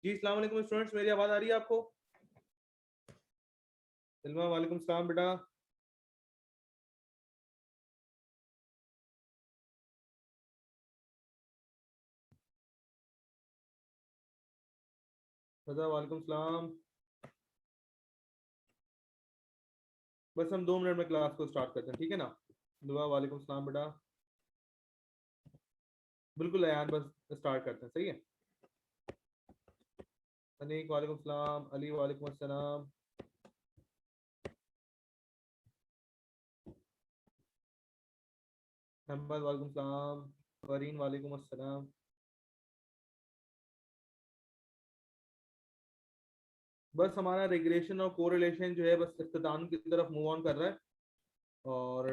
जी अस्सलाम वालेकुम स्टूडेंट्स, मेरी आवाज आ रही है आपको? इल्मा वालेकुम सलाम बेटा। रजा वालेकुम सलाम। बस हम 2 मिनट में क्लास को स्टार्ट करते हैं, ठीक है ना? दुआ वालेकुम सलाम बेटा। बिल्कुल अयान, बस स्टार्ट करते हैं, सही है। अनीक वालेकुम सलाम, अली वालेकुम अस्सलाम। अहमद वालेकुम सलाम। फरीन वालेकुम अस्सलाम। बस हमारा रिग्रेशन और कोरिलेशन जो है बस इख्तिताम की तरफ मूव ऑन कर रहा है, और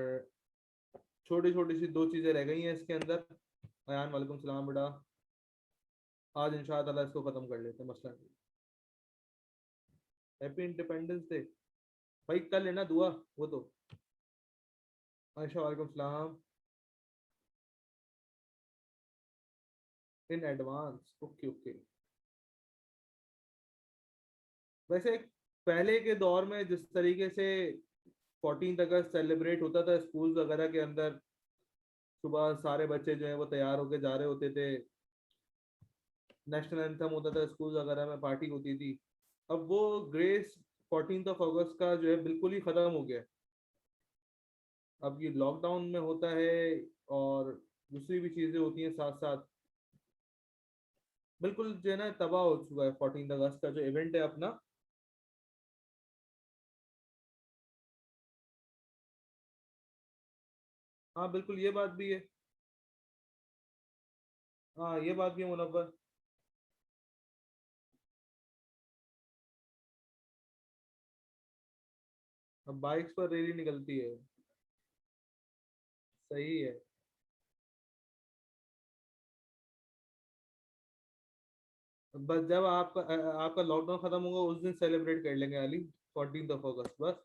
छोटी छोटी सी 2 चीजें रह गई हैं इसके अंदर। अयान वालेकुम सलाम बेटा। आज इंशाअल्लाह इसको खत्म कर लेते हैं, मसला नहीं। हैप्पी इंडिपेंडेंस डे भाई, कल लेना दुआ वो तो। आयशा वालेकुम सलाम। In advance, okay okay. वैसे पहले के दौर में जिस तरीके से 14 अगस्त सेलिब्रेट होता था स्कूल वगैरह के अंदर, सुबह सारे बच्चे जो है वो तैयार होके जा रहे होते थे, नेशनल एंथम होता था, स्कूल वगैरह में पार्टी होती थी। अब वो ग्रेस 14 अगस्त का जो है बिल्कुल ही खत्म हो गया है। अब ये लॉकडाउन में होता है, और दूसरी भी चीजें होती हैं साथ साथ। बिल्कुल जो है ना तबाह हो चुका है 14 अगस्त का जो इवेंट है अपना। हाँ बिल्कुल, ये बात भी है। हाँ ये बात भी है मुनव्वर। अब बाइक्स पर रैली निकलती है। सही है। बस जब आपका लॉकडाउन खत्म होगा उस दिन सेलिब्रेट कर लेंगे अली, 14 अगस्त बस।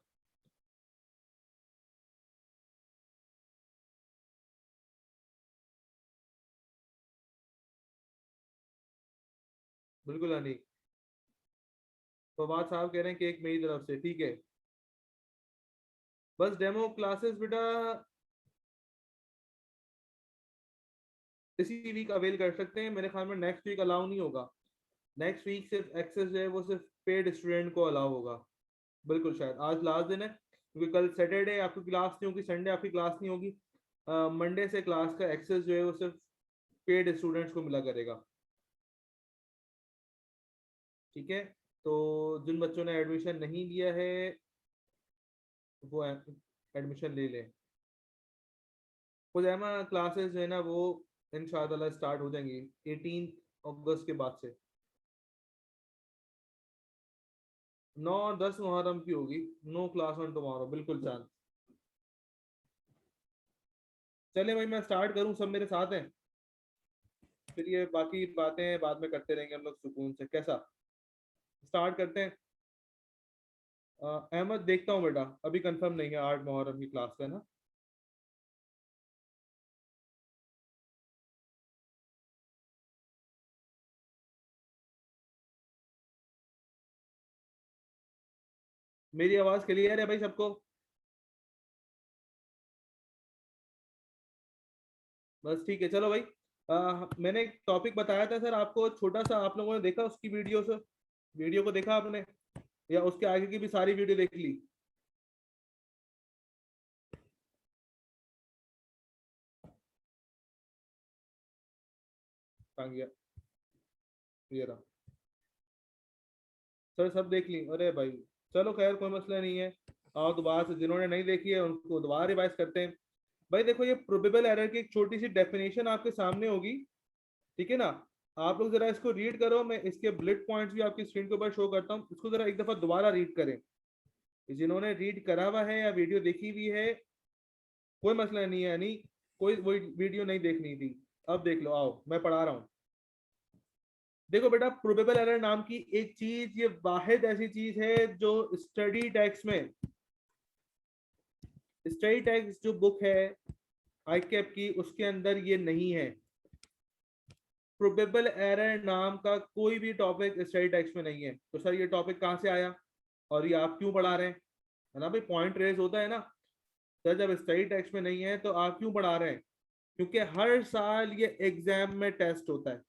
बिल्कुल अली। फवाद साहब कह रहे हैं केक मेरी तरफ से, ठीक है। बस डेमो क्लासेस बेटा इसी वीक अवेल कर सकते हैं, मेरे ख्याल में नेक्स्ट वीक अलाउ नहीं होगा। नेक्स्ट वीक सिर्फ एक्सेस जो है वो सिर्फ पेड स्टूडेंट को अलाउ होगा। बिल्कुल, शायद आज लास्ट दिन है क्योंकि कल सैटरडे आपकी क्लास नहीं होगी, संडे आपकी क्लास नहीं होगी। मंडे से क्लास का एक्सेस जो है वो सिर्फ पेड स्टूडेंट्स को मिला करेगा, ठीक है। तो जिन बच्चों ने एडमिशन नहीं लिया है वो एडमिशन ले लें। खुजैमा क्लासेस जो है ना वो इंशाल्लाह स्टार्ट हो जाएंगी 18 अगस्त के बाद से। 9 और 10 मुहर्रम की होगी। नो क्लास ऑन टुमारो, बिल्कुल चांद। चले भाई, मैं स्टार्ट करूं, सब मेरे साथ हैं। फिर ये बाकी बातें बाद में करते रहेंगे हम लोग सुकून से, कैसा? स्टार्ट करते हैं। अहमद देखता हूँ बेटा, अभी कंफर्म नहीं है 8 मुहर्रम की क्लास का, है ना? मेरी आवाज क्लियर है भाई सबको? बस ठीक है, चलो भाई। मैंने एक टॉपिक बताया था सर आपको, छोटा सा, आप लोगों ने देखा उसकी वीडियो से? वीडियो को देखा आपने, या उसके आगे की भी सारी वीडियो देख ली? कहाँ गया? ये रहा। सर सब देख ली? अरे भाई, चलो खैर कोई मसला नहीं है। आओ दोबारा से, जिन्होंने नहीं देखी है उनको दोबारा रिवाइज करते हैं। भाई देखो, ये प्रोबेबल एरर की एक छोटी सी डेफिनेशन आपके सामने होगी, ठीक है ना? आप लोग जरा इसको रीड करो, मैं इसके बुलेट पॉइंट्स भी आपकी स्क्रीन के ऊपर शो करता हूँ, इसको जरा एक दफा दोबारा रीड करें। जिन्होंने रीड करा हुआ है या वीडियो देखी हुई है कोई मसला नहीं है, यानी कोई वही वीडियो नहीं देखनी थी, अब देख लो। आओ मैं पढ़ा रहा हूँ। देखो बेटा, प्रोबेबल एरर नाम की एक चीज, ये वाहिद ऐसी चीज है जो स्टडी टेक्स्ट में, स्टडी टेक्स्ट जो बुक है आईकेप की, उसके अंदर ये नहीं है। प्रोबेबल एरर नाम का कोई भी टॉपिक स्टडी टेक्स्ट में नहीं है। तो सर ये टॉपिक कहाँ से आया और ये आप क्यों पढ़ा रहे हैं, है ना भाई, पॉइंट रेज होता है ना। सर जब स्टडी टेक्स्ट में नहीं है तो आप क्यों पढ़ा रहे हैं? क्योंकि हर साल ये एग्जाम में टेस्ट होता है,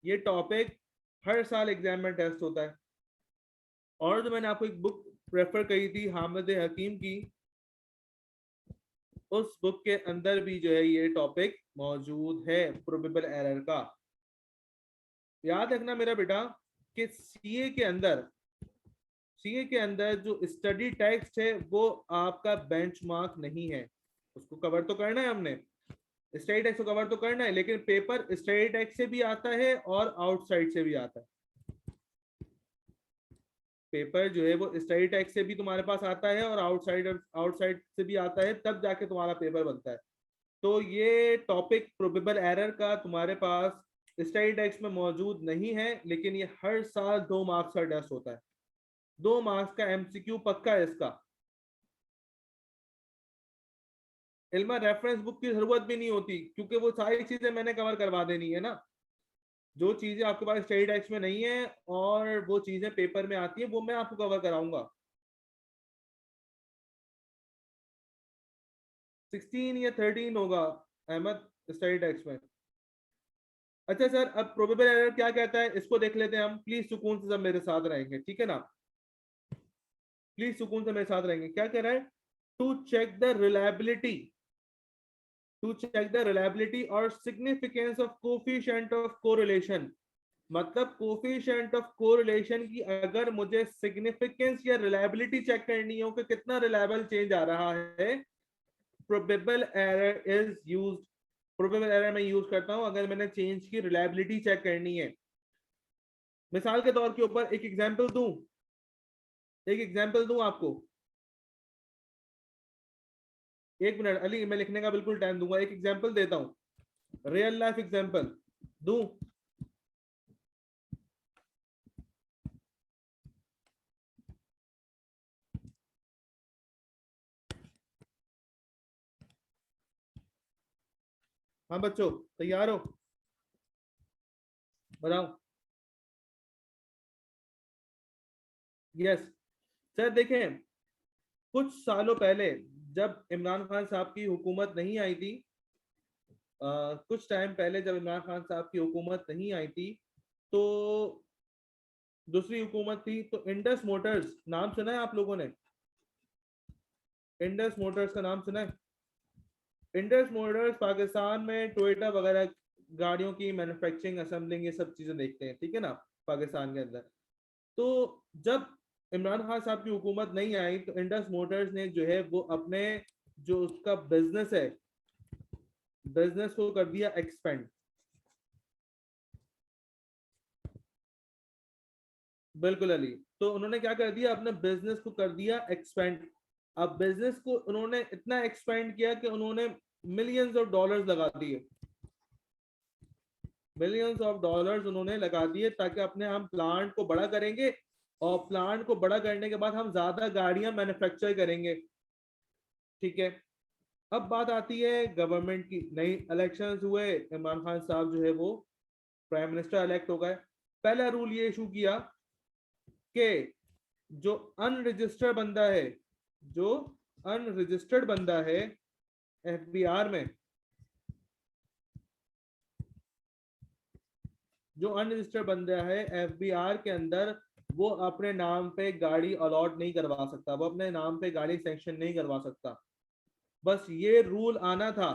ये टॉपिक हर साल एग्जाम में टेस्ट होता है। और जो मैंने आपको एक बुक रेफर करी थी हामिद हकीम की, उस बुक के अंदर भी जो है ये टॉपिक मौजूद है प्रोबेबल एरर का। याद रखना मेरा बेटा कि सीए के अंदर जो स्टडी टेक्स्ट है वो आपका बेंचमार्क नहीं है। उसको कवर तो करना है हमने, स्टडी टेक्स्ट को कवर तो करना है, लेकिन पेपर स्टडी टेक्स्ट से भी आता है और आउटसाइड से भी आता है। पेपर जो है वो स्टडी टेक्स्ट से भी तुम्हारे पास आता है और आउटसाइड से भी आता है, तब जाके तुम्हारा पेपर बनता है। तो ये टॉपिक प्रोबेबल एरर का तुम्हारे पास स्टडी टेक्स्ट में मौजूद नहीं है, लेकिन ये हर साल 2 मार्क्स का टेस्ट होता है, 2 मार्क्स का एमसीक्यू पक्का है इसका। इल्मा रेफरेंस बुक की जरूरत भी नहीं होती, क्योंकि वो सारी चीजें मैंने कवर करवा देनी है ना। जो चीजें आपके पास स्टडी टेक्स्ट में नहीं है और वो चीजें पेपर में आती है, वो मैं आपको कवर कराऊंगा। 16 या 13 होगा अहमद स्टडी टेक्स्ट में। अच्छा सर, अब प्रोबेबल एरर क्या कहता है इसको देख लेते हैं हम। प्लीज सुकून से सब मेरे साथ रहेंगे, ठीक है ना, प्लीज सुकून से मेरे साथ रहेंगे। क्या कह रहा है? To check the reliability, to check the reliability और significance of coefficient of correlation. मतलब कोफिशिएंट ऑफ कोरिलेशन की अगर मुझे सिग्निफिकेंस या रिलायबिलिटी चेक करनी हो कि कितना रिलायबल चेंज आ रहा है, probable error is used. Probable error मैं यूज करता हूं अगर मैंने चेंज की रिलायबिलिटी चेक करनी है। मिसाल के तौर के ऊपर एक एग्जांपल दूं, आपको। एक मिनट अली, मैं लिखने का बिल्कुल टाइम दूंगा, एक एग्जांपल देता हूं, रियल लाइफ एग्जांपल दूं। हाँ बच्चों, तैयार हो? बताओ। यस सर, देखें कुछ सालों पहले जब इमरान खान साहब की हुकूमत नहीं आई थी, कुछ टाइम पहले जब इमरान खान साहब की हुकूमत नहीं आई थी, तो दूसरी हुकूमत थी, तो इंडस मोटर्स नाम सुना है आप लोगों ने? इंडस मोटर्स का नाम सुना है? इंडस मोटर्स पाकिस्तान में टोयोटा वगैरह गाड़ियों की मैन्युफैक्चरिंग, असेंबलिंग, ये सब चीजें देखते हैं, ठीक है ना, पाकिस्तान के अंदर। तो जब इमरान खान साहब की हुकूमत नहीं आई तो इंडस मोटर्स ने जो है वो अपने जो उसका बिजनेस है, बिजनेस को कर दिया एक्सपेंड। बिल्कुल अली, तो उन्होंने क्या कर दिया, अपने बिजनेस को कर दिया एक्सपेंड। अब बिजनेस को उन्होंने इतना एक्सपेंड किया कि उन्होंने मिलियंस ऑफ डॉलर्स लगा दिए, मिलियंस ऑफ डॉलर्स उन्होंने लगा दिए, ताकि अपने हम प्लांट को बड़ा करेंगे और प्लांट को बड़ा करने के बाद हम ज्यादा गाड़ियां मैन्युफैक्चर करेंगे, ठीक है। अब बात आती है गवर्नमेंट की, नई इलेक्शंस हुए, इमरान खान साहब जो है वो प्राइम मिनिस्टर इलेक्ट हो गए। पहला रूल ये इशू किया कि जो अनरजिस्टर्ड बंदा है, जो अनरजिस्टर्ड बंदा है एफबीआर में, जो अनरजिस्टर्ड बंदा है एफबीआर के अंदर, वो अपने नाम पे गाड़ी अलॉट नहीं करवा सकता, वो अपने नाम पे गाड़ी सैंक्शन नहीं करवा सकता। बस ये रूल आना था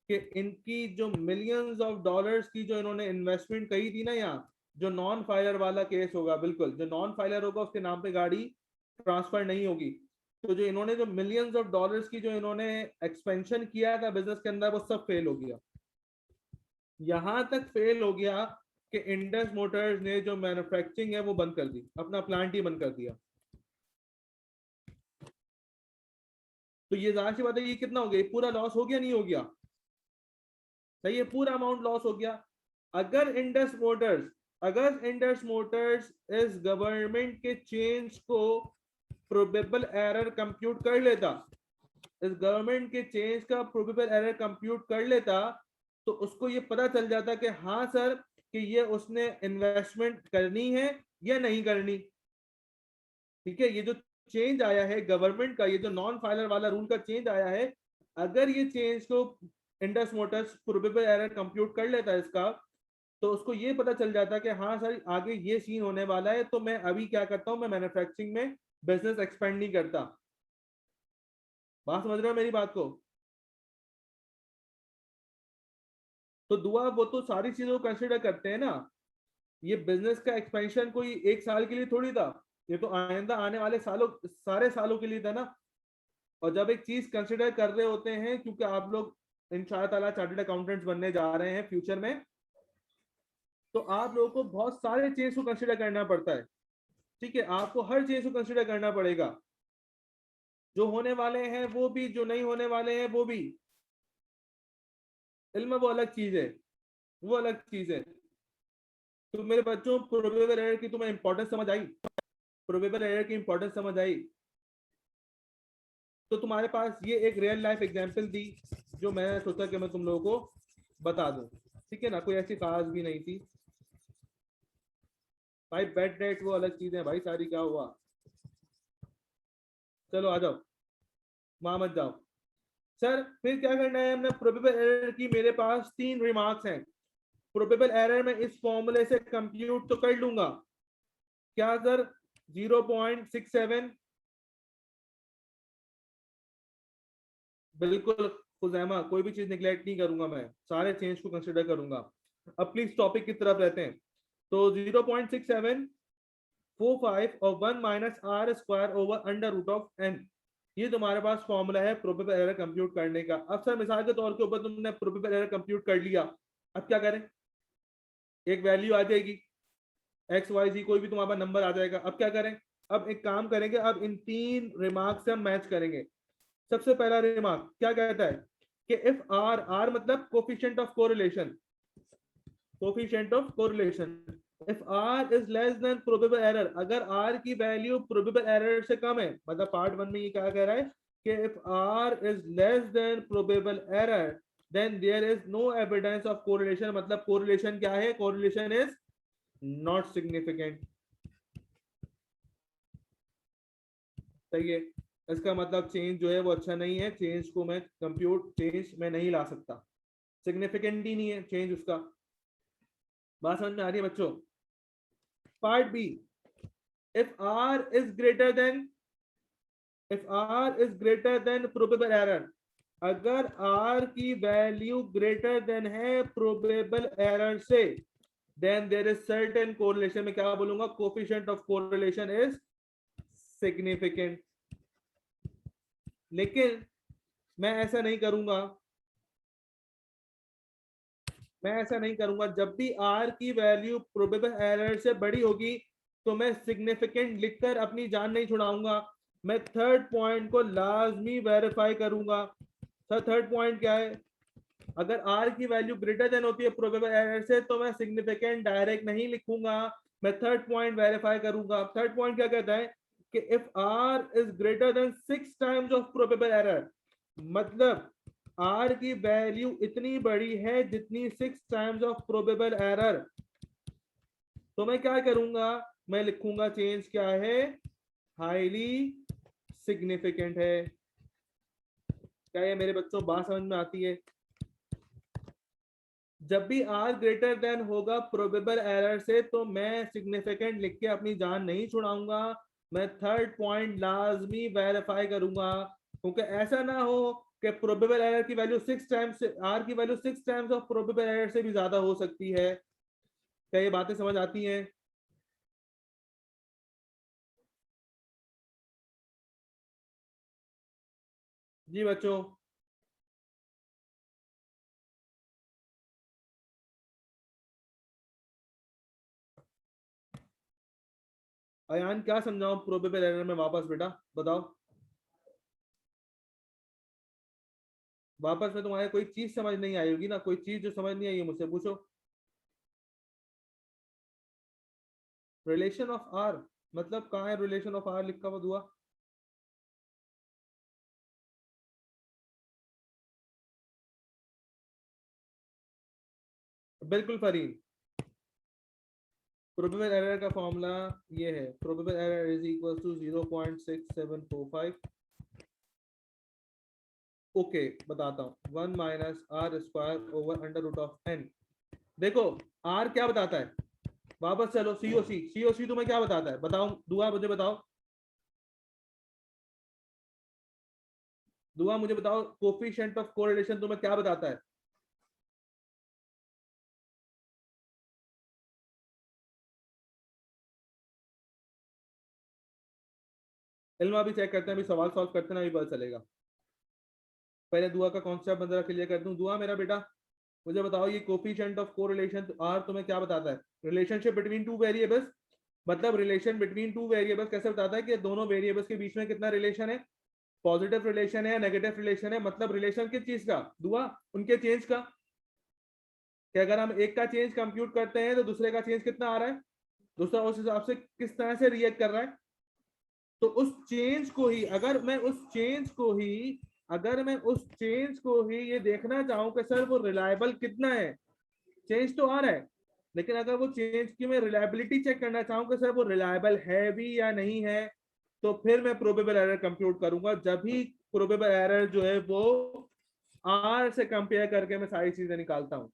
कि इनकी जो मिलियंस ऑफ डॉलर्स की जो इन्होंने इन्वेस्टमेंट कही थी ना, यहाँ जो नॉन फाइलर वाला केस होगा, बिल्कुल जो नॉन फाइलर होगा उसके नाम पे गाड़ी ट्रांसफर नहीं होगी। तो जो इन्होंने जो मिलियंस ऑफ डॉलर्स की जो इन्होंने एक्सपेंशन किया था बिजनेस के अंदर, वो सब फेल हो गया। यहां तक फेल हो गया कि इंडस मोटर्स ने जो मैन्युफैक्चरिंग है वो बंद कर दी, अपना प्लांट ही बंद कर दिया। तो ये जाहिर सी बात है, ये कितना हो गया, पूरा लॉस हो गया नहीं हो गया? सही है, पूरा अमाउंट लॉस हो गया। अगर इंडस मोटर्स इस गवर्नमेंट के चेंज को प्रोबेबल एरर कंप्यूट कर लेता, इस गवर्नमेंट के चेंज का प्रोबेबल एरर कंप्यूट कर लेता, तो उसको ये पता चल जाता कि हाँ सर कि ये उसने इन्वेस्टमेंट करनी है या नहीं करनी। ठीक है, ये जो चेंज आया है गवर्नमेंट का, ये जो नॉन फाइलर वाला रूल का चेंज आया है, अगर ये चेंज को Indus Motors probable error compute कर लेता है इसका, तो उसको ये पता चल जाता है कि हाँ सर आगे ये सीन होने वाला है, तो मैं अभी क्या करता हूँ, मैं मैन्युफैक्चरिंग में बिजनेस एक्सपेंड नहीं करता। बात समझ रहे हो मेरी बात को? तो दुआ वो तो सारी चीजों को कंसिडर करते हैं ना। ये बिजनेस का एक्सपेंशन कोई एक साल के लिए थोड़ी था, ये तो आइंदा आने वाले सालों, सारे सालों के लिए था ना। और जब एक चीज कंसिडर कर रहे होते हैं, क्योंकि आप लोग इंशाअल्लाह चार्टर्ड अकाउंटेंट्स बनने जा रहे हैं फ्यूचर में, तो आप लोगों को बहुत सारे चीज को कंसिडर करना पड़ता है। ठीक है, आपको हर चीज को कंसिडर करना पड़ेगा, जो होने वाले हैं वो भी, जो नहीं होने वाले हैं वो भी। इल्म वो अलग चीज है, वो अलग चीज है। तो मेरे बच्चों, प्रोबेबल एरर की तुम्हें इंपॉर्टेंस समझ आई? प्रोबेबल एरर की इंपॉर्टेंस समझ आई? तो तुम्हारे पास ये एक रियल लाइफ एग्जांपल दी, जो मैं सोचा कि मैं तुम लोगों को बता दूं। ठीक है ना, कोई ऐसी खास भी नहीं थी भाई। बेड रेट वो अलग चीजें भाई सारी, क्या हुआ? चलो आ जाओ, वहां मत जाओ। सर फिर क्या करना है हमने? प्रोबेबल एरर की मेरे पास 3 रिमार्क्स हैं। प्रोबेबल एरर में इस फॉर्मूले से कंप्यूट तो कर लूंगा, क्या सर? 0.67, बिल्कुल खुजैमा, कोई भी चीज निगलेक्ट नहीं करूंगा, मैं सारे चेंज को कंसिडर करूंगा। अब प्लीज टॉपिक की तरफ रहते हैं। तो 0.6745 और 1 minus R square over under root of N, ये तुम्हारे पास फॉर्मूला है प्रोबेबल एरर कंप्यूट करने का। अब सर मिसाल के तौर के ऊपर तुमने प्रोबेबल एरर कंप्यूट कर लिया, अब क्या करें? एक वैल्यू आ जाएगी, एक्स वाई जी कोई भी तुम्हारा नंबर आ जाएगा। अब क्या करें? अब एक काम करेंगे, अब इन 3 रिमार्क से हम मैच करेंगे। सबसे पहला रिमार्क क्या कहता है कि इफ आर, आर मतलब coefficient of correlation, coefficient of correlation, if R is less than probable error, अगर आर की वैल्यू प्रोबेबल एरर से कम है, मतलब पार्ट 1 में ये क्या कह रहा है कि if R is less than probable error then there is no evidence of correlation. मतलब कोरिलेशन क्या है? Correlation is not significant. सही है, इसका मतलब चेंज जो है वो अच्छा नहीं है, चेंज को मैं कंप्यूट, चेंज में नहीं ला सकता, सिग्निफिकेंट ही नहीं है चेंज उसका। बात समझ में आ रही है बच्चों? Part B, if R is greater than, if R is greater than probable error, अगर आर की वैल्यू ग्रेटर देन है प्रोबेबल एरर से, then there is certain correlation, में क्या बोलूंगा? Coefficient of correlation is significant. लेकिन मैं ऐसा नहीं करूंगा, मैं ऐसा नहीं करूंगा। जब भी आर की वैल्यू प्रोबेबल एरर से बड़ी होगी तो मैं सिग्निफिकेंट लिखकर अपनी जान नहीं छुड़ाऊंगा, मैं थर्ड पॉइंट को लाजमी वेरीफाई करूंगा। सर थर्ड पॉइंट क्या है? अगर आर की वैल्यू ग्रेटर देन होती है प्रोबेबल एरर से तो मैं सिग्निफिकेंट डायरेक्ट नहीं लिखूंगा, मैं थर्ड पॉइंट वेरीफाई करूंगा। थर्ड पॉइंट क्या कहता है कि if R is greater than 6 times of probable error, मतलब आर की वैल्यू इतनी बड़ी है जितनी 6 टाइम्स ऑफ प्रोबेबल एरर, तो मैं क्या करूंगा? मैं लिखूंगा चेंज क्या है? हाईली सिग्निफिकेंट है। क्या ये मेरे बच्चों बात समझ में आती है? जब भी आर ग्रेटर देन होगा प्रोबेबल एरर से तो मैं सिग्निफिकेंट लिख के अपनी जान नहीं छुड़ाऊंगा, मैं थर्ड पॉइंट लाजमी वेरीफाई करूंगा। क्योंकि ऐसा ना हो कि प्रोबेबल एरर की वैल्यू 6 टाइम्स, आर की value 6 times of probable error से भी ज्यादा हो सकती है। क्या ये बातें समझ आती हैं? जी बच्चों, अयान क्या समझाऊं प्रोबेबल एरर में? वापस बेटा बताओ, वापस में तुम्हारे कोई चीज समझ नहीं आई होगी ना, कोई चीज जो समझ नहीं आई है मुझसे पूछो। रिलेशन ऑफ आर, मतलब कहाँ है रिलेशन ऑफ आर लिखा हुआ दुआ? बिल्कुल फरीन। प्रोबेबल एरर का फॉर्मूला ये है, probable error is equal to 0.6745। Okay बताता हूँ, 1 minus R square over under root of N. देखो आर क्या बताता है, वापस चलो, सीओसी, सीओसी तुम्हें क्या बताता है बताओ, दुआ मुझे बताओ, दुआ मुझे बताओ, कोफिशिएंट ऑफ कोरिलेशन तुम्हें क्या बताता है? इल्मा भी चेक करते हैं, अभी सवाल सॉल्व करते हैं ना, अभी पता चलेगा। पहले दुआ का कॉन्सेप्ट बंदरा क्लियर कर दूं। दुआ मेरा बेटा मुझे बताओ, ये कोफिशिएंट ऑफ कोरिलेशन आर तुम्हें क्या बताता है? रिलेशनशिप बिटवीन टू वेरिएबल्स, मतलब रिलेशन बिटवीन टू वेरिएबल्स कैसे बताता है कि दोनों वेरिएबल्स के बीच में कितना रिलेशन है, पॉजिटिव रिलेशन है या नेगेटिव रिलेशन है, मतलब रिलेशन किस चीज का दुआ, उनके चेंज का, कि अगर हम एक का चेंज कंप्यूट करते हैं तो दूसरे का चेंज कितना आ रहा है, दूसरा उस हिसाब से किस तरह से रिएक्ट कर रहा है। तो उस चेंज को ही अगर मैं उस चेंज को ही अगर मैं उस चेंज को ही ये देखना चाहूं कि सर वो रिलायबल कितना है, चेंज तो आ रहा है, लेकिन अगर वो चेंज की मैं रिलायबिलिटी चेक करना चाहूं कि सर वो रिलायबल है भी या नहीं है, तो फिर मैं प्रोबेबल एरर कंप्यूट करूंगा। जब भी प्रोबेबल एरर जो है वो आर से कंपेयर करके मैं सारी चीजें निकालता हूँ।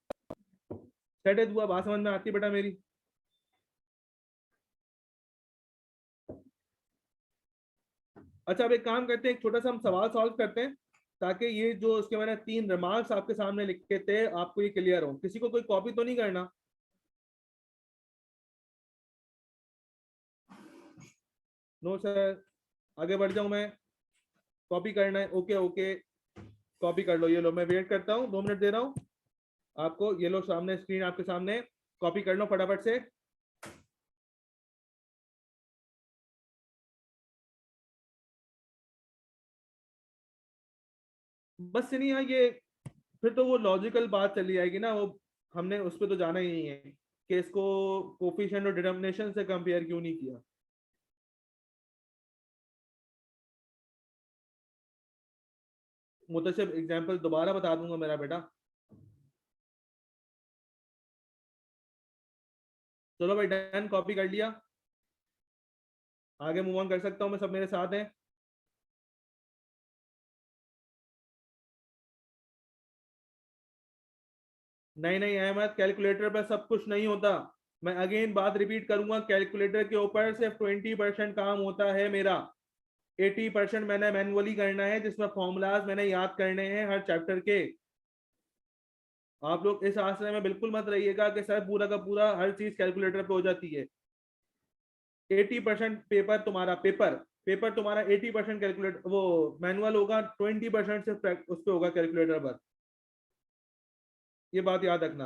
सेट है दुआ, बात समझ में आती है बेटा मेरी? अच्छा अब एक काम करते हैं, एक छोटा सा हम सवाल सॉल्व करते हैं, ताकि ये जो इसके मैंने 3 रिमार्क्स आपके सामने लिखे थे आपको ये क्लियर हो। किसी को कोई कॉपी तो नहीं करना? नो सर, आगे बढ़ जाऊं मैं? कॉपी करना है, ओके ओके, कॉपी कर लो, ये लो मैं वेट करता हूँ, 2 मिनट दे रहा हूँ आपको, ये लो सामने स्क्रीन आपके सामने, कॉपी कर लो फटाफट से। बस नहीं है ये, फिर तो वो लॉजिकल बात चली आएगी ना, वो हमने उस पर तो जाना ही नहीं है कि इसको कोफिशिएंट और डिटर्मिनेशन से कंपेयर क्यों नहीं किया। मुतशिब एग्जांपल दोबारा बता दूंगा मेरा बेटा। चलो भाई डन, कॉपी कर लिया, आगे मूव ऑन कर सकता हूँ मैं, सब मेरे साथ हैं? नहीं नहीं अहमद, कैलकुलेटर पर सब कुछ नहीं होता। मैं अगेन बात रिपीट करूंगा, कैलकुलेटर के ऊपर सिर्फ 20% काम होता है मेरा, 80% मैंने मैनुअली करना है, जिसमें फॉर्मूलाज मैंने याद करने हैं हर चैप्टर के। आप लोग इस आश्रय में बिल्कुल मत रहिएगा कि सर पूरा का पूरा हर चीज कैलकुलेटर पे हो जाती है। 80% पेपर तुम्हारा, पेपर पेपर तुम्हारा 80% कैलकुलेटर वो मैनुअल होगा, 20% सिर्फ उस पर होगा कैलकुलेटर पर, ये बात याद रखना।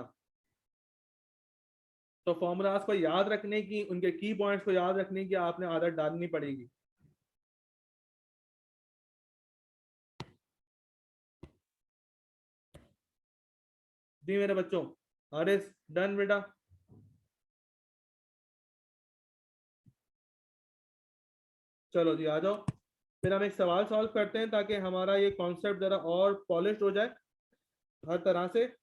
तो फॉर्मूलाज को याद रखने की, उनके की पॉइंट्स को याद रखने की आपने आदत डालनी पड़ेगी। जी मेरे बच्चों, अरे डन बेटा। चलो जी आ जाओ, फिर हम एक सवाल सॉल्व करते हैं ताकि हमारा ये कॉन्सेप्ट जरा और पॉलिश हो जाए हर तरह से।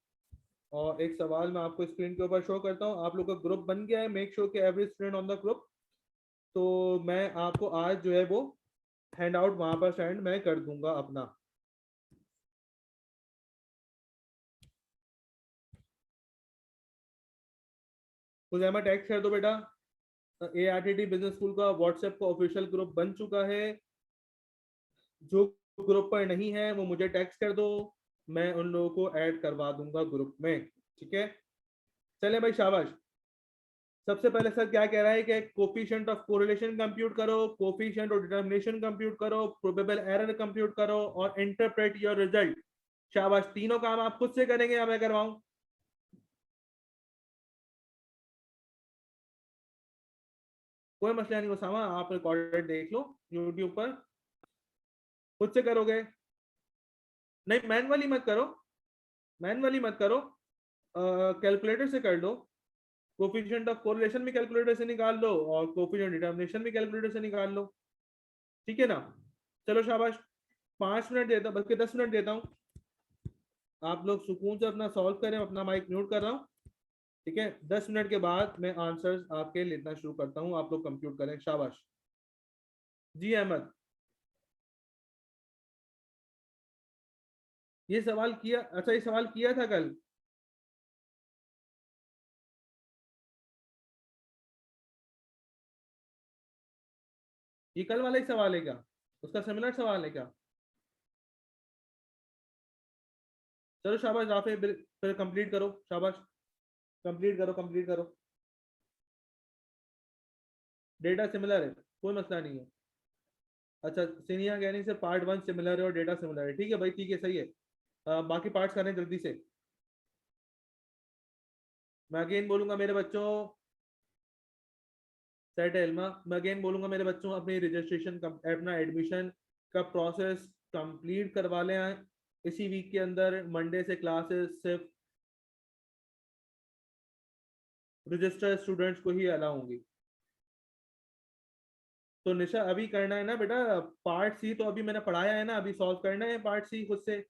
और एक सवाल मैं आपको स्क्रीन के ऊपर शो करता हूँ, आप लोग का ग्रुप बन गया है, मेक श्योर कि every student on the group. तो मैं आपको आज जो है वो हैंड आउट वहां पर सेंड मैं कर दूंगा अपना। मुझे टैक्स कर दो बेटा, ARTT बिजनेस स्कूल का व्हाट्सएप का ऑफिशियल ग्रुप बन चुका है, जो ग्रुप पर नहीं है वो मुझे टेक्स्ट कर दो, मैं उन लोगों को ऐड करवा दूंगा ग्रुप में, ठीक है? चले भाई शाबाश। सबसे पहले सर क्या कह रहा है कि कोफिशिएंट ऑफ कोरिलेशन कंप्यूट करो, कोफिशिएंट ऑफ डिटरमिनेशन कंप्यूट करो, प्रोबेबल एरर कंप्यूट करो और इंटरप्रेट योर रिजल्ट। शाबाश, तीनों काम आप खुद से करेंगे या मैं करवाऊं? कोई मसला नहीं उसामा, आप रिकॉर्डेड देख लो यूट्यूब पर, खुद से करोगे? नहीं मैनुअली मत करो, मैनुअली मत करो, कैलकुलेटर से कर लो। कोफिशिएंट ऑफ कोरिलेशन भी कैलकुलेटर से निकाल लो और कोफिशिएंट डिटरमिनेशन भी कैलकुलेटर से निकाल लो, ठीक है ना? चलो शाबाश, 5 मिनट देता हूँ, बल्कि 10 मिनट देता हूँ, आप लोग सुकून से अपना सॉल्व करें। अपना माइक म्यूट कर रहा हूँ। ठीक है, 10 मिनट के बाद मैं आंसर्स आपके लेना शुरू करता हूं, आप लोग कंप्यूट करें। शाबाश जी अहमद। ये सवाल किया, अच्छा ये सवाल किया था कल। ये कल वाला ही सवाल है क्या, उसका सिमिलर सवाल है क्या? चलो शाबाश राफे, फिर कंप्लीट करो। शाबाश, कंप्लीट करो, कंप्लीट करो। डेटा सिमिलर है, कोई मसला नहीं है। अच्छा सीनियर कहने से पार्ट 1 सिमिलर है और डेटा सिमिलर है, ठीक है भाई, ठीक है, सही है। बाकी पार्ट्स करें जल्दी से। मैं अगेन बोलूंगा मेरे बच्चों, सेट एल्मा, मैं अगेन बोलूंगा मेरे बच्चों, अपनी रजिस्ट्रेशन, अपना एडमिशन का प्रोसेस कंप्लीट करवा लें इसी वीक के अंदर। मंडे से क्लासेस सिर्फ रजिस्टर्ड स्टूडेंट्स को ही अलाउ होंगी। तो निशा अभी करना है ना बेटा पार्ट सी, तो अभी मैंने पढ़ाया है ना, अभी सॉल्व करना है पार्ट सी खुद से।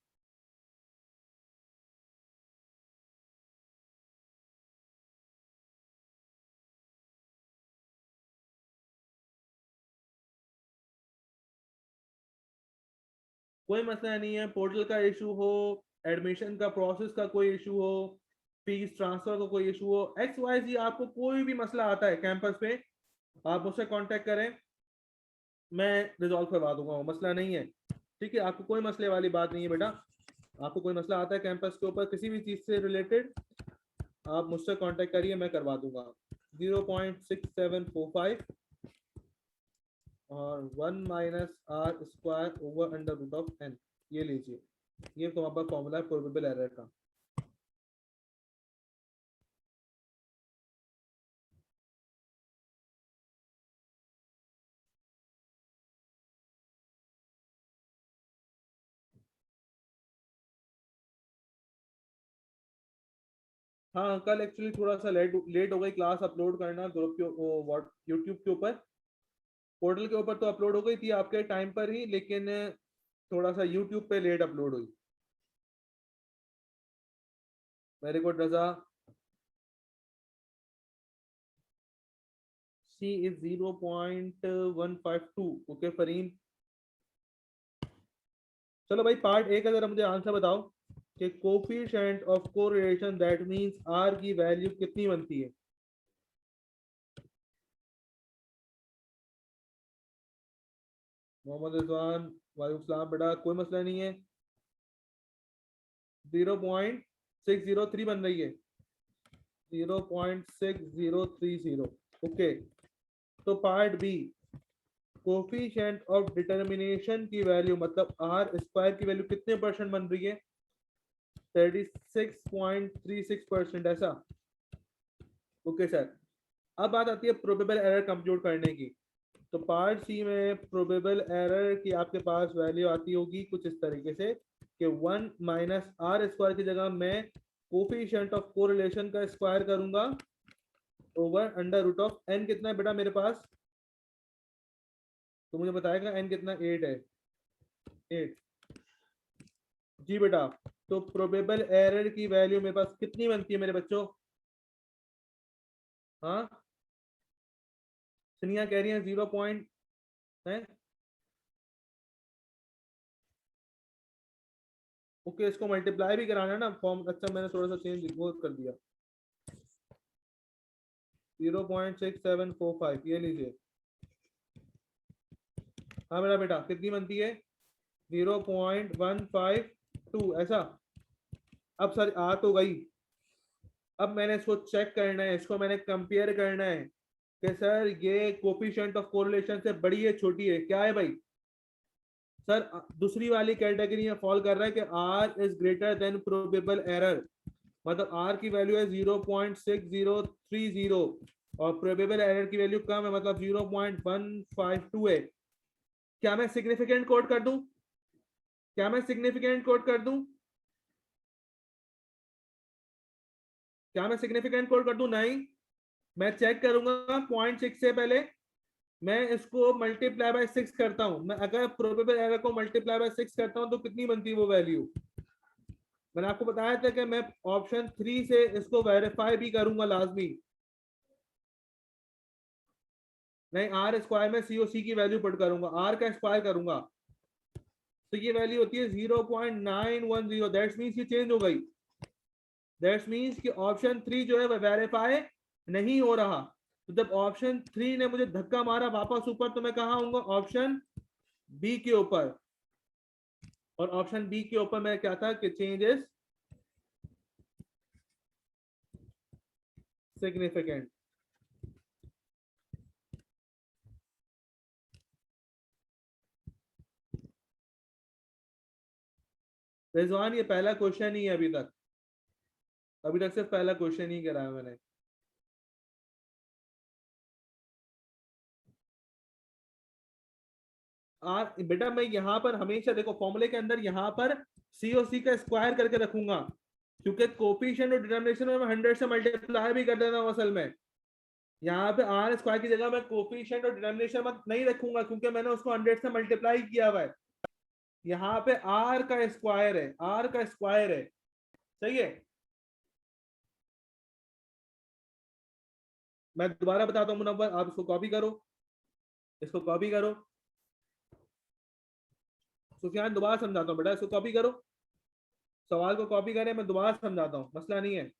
कोई मसला नहीं है, पोर्टल का इशू हो, एडमिशन का प्रोसेस का कोई इशू हो, फीस ट्रांसफर का कोई इशू हो, एक्स वाई जी, आपको कोई भी मसला आता है कैंपस पे, आप मुझसे कांटेक्ट करें, मैं रिजॉल्व करवा दूंगा, वो मसला नहीं है। ठीक है, आपको कोई मसले वाली बात नहीं है बेटा। आपको कोई मसला आता है कैंपस के ऊपर किसी भी चीज़ से रिलेटेड, आप मुझसे कांटेक्ट करिए, मैं करवा दूंगा। 0.6745 और 1 - r² / (n), ये लीजिए, ये तो आपका फॉर्मूला है प्रोबेबल एरर का। हाँ कल एक्चुअली थोड़ा सा लेट लेट हो गई क्लास अपलोड करना ग्रुप के, व्हाट, यूट्यूब के ऊपर, पोर्टल के ऊपर तो अपलोड हो गई थी आपके टाइम पर ही, लेकिन थोड़ा सा यूट्यूब पे लेट अपलोड हुई। Very good Raza. C is 0.152। Okay Fareen. चलो भाई पार्ट ए का जरा मुझे आंसर बताओ कि coefficient of correlation that means R की वैल्यू कितनी बनती है? मोहम्मद रिजवान, वालेकुम सलाम बेटा, कोई मसला नहीं है। 0.603 बन रही है, 0.6030। ओके, तो part B, coefficient of determination की वैल्यू मतलब आर स्क्वायर की वैल्यू कितने परसेंट बन रही है? 36.36%, ऐसा। ओके सर, अब बात आती है प्रोबेबल एरर कंप्यूट करने की। तो पार्ट सी में प्रोबेबल एरर की आपके पास वैल्यू आती होगी कुछ इस तरीके से कि 1 - r² की जगह मैं कोफिशिएंट ऑफ कोरिलेशन का स्क्वायर करूंगा ओवर √(n). कितना है बेटा मेरे पास, तो मुझे बताएगा n कितना, 8 है, 8 जी बेटा। तो प्रोबेबल एरर की वैल्यू मेरे पास कितनी बनती है मेरे बच्चों? हाँ सुनिया कह रही है 0 पॉइंट है। ओके, इसको मल्टीप्लाई भी कराना है ना फॉर्म, अच्छा मैंने थोड़ा सा चेंज वो कर दिया। 0.6745 ये लीजिए। हाँ मेरा बेटा कितनी बनती है? 0.152, ऐसा। अब सर आ तो गई, अब मैंने इसको चेक करना है, इसको मैंने कंपेयर करना है कि सर ये कोफिशिएंट ऑफ कोरिलेशन से बड़ी है छोटी है, क्या है भाई? सर दूसरी वाली कैटेगरी में फॉल कर रहा है कि R is greater than probable error, मतलब आर की वैल्यू है 0.6030 और प्रोबेबल एरर की वैल्यू कम है मतलब 0.152 है। क्या मैं सिग्निफिकेंट कोड कर दूं? क्या मैं सिग्निफिकेंट कोड कर दूं? क्या मैं सिग्निफिकेंट कोड कर दूं? नहीं, मैं चेक करूंगा 0.6 से पहले मैं इसको मल्टीप्लाई बाय 6 करता हूं। मैं अगर प्रोबेबल एरर को मल्टीप्लाई बाय 6 करता हूं तो कितनी बनती है वो वैल्यू? मैंने आपको बताया था कि मैं ऑप्शन 3 से इसको वेरीफाई भी करूंगा लाजमी। नहीं, आर स्क्वायर में सी ओ सी की वैल्यू पुट करूंगा, आर का स्क्वायर करूंगा, तो ये वैल्यू होती है 0.910। दैट्स मीन्स ये चेंज हो गई। दैट्स मीन्स कि ऑप्शन 3 जो है वह वेरीफाई नहीं हो रहा। तो जब ऑप्शन 3 ने मुझे धक्का मारा वापस ऊपर, तो मैं कहाँ आऊंगा? ऑप्शन बी के ऊपर। और ऑप्शन बी के ऊपर मैं क्या था कि चेंजेस सिग्निफिकेंट। रिजवान ये पहला क्वेश्चन ही है अभी तक, अभी तक सिर्फ पहला क्वेश्चन ही कराया मैंने। बेटा मैं यहाँ पर हमेशा देखो फॉर्मूले के अंदर यहाँ पर सी ओ सी का स्क्वायर करके रखूंगा, क्योंकि कोफिशिएंट और डिटर्मिनेशन में 100 से मल्टीप्लाई भी कर देता हूँ असल में। यहाँ पे आर स्क्वायर की जगह मैं कोफिशिएंट और डिटर्मिनेशन मत नहीं रखूंगा, क्योंकि मैंने उसको 100 से मल्टीप्लाई किया हुआ है। यहाँ पे आर का स्क्वायर है, आर का स्क्वायर है, सही है। मैं दोबारा बताता हूँ मुनव्वर, आप इसको कॉपी करो, इसको कॉपी करो। सुफियान दोबारा समझाता हूँ बेटा, इसको कॉपी करो, सवाल को कॉपी करें, मैं दोबारा समझाता हूँ, मसला नहीं है।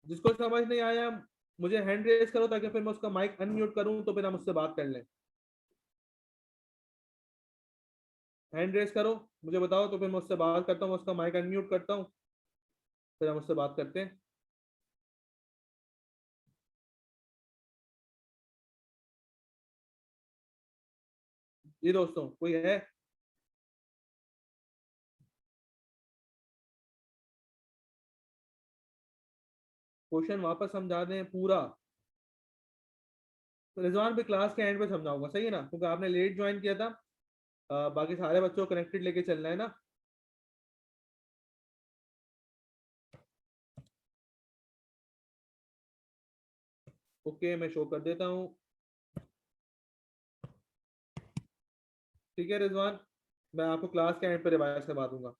जिसको समझ नहीं आया मुझे हैंड रेज करो, ताकि फिर मैं उसका माइक अनम्यूट करूं, तो फिर हम उससे बात कर लें। हैंड रेज करो, मुझे बताओ, तो फिर मैं उससे बात करता हूँ, उसका माइक अनम्यूट करता हूँ, फिर हम उससे बात करते हैं। जी दोस्तों, कोई है? क्वेश्चन वापस समझा दें पूरा। तो रिजवान भी क्लास के एंड पे समझाऊंगा, सही है ना, क्योंकि आपने लेट ज्वाइन किया था। बाकी सारे बच्चों को कनेक्टेड लेके चलना है ना। ओके, मैं शो कर देता हूँ। ठीक है रिजवान, मैं आपको क्लास के एंड पे रिवाइज करवा दूंगा।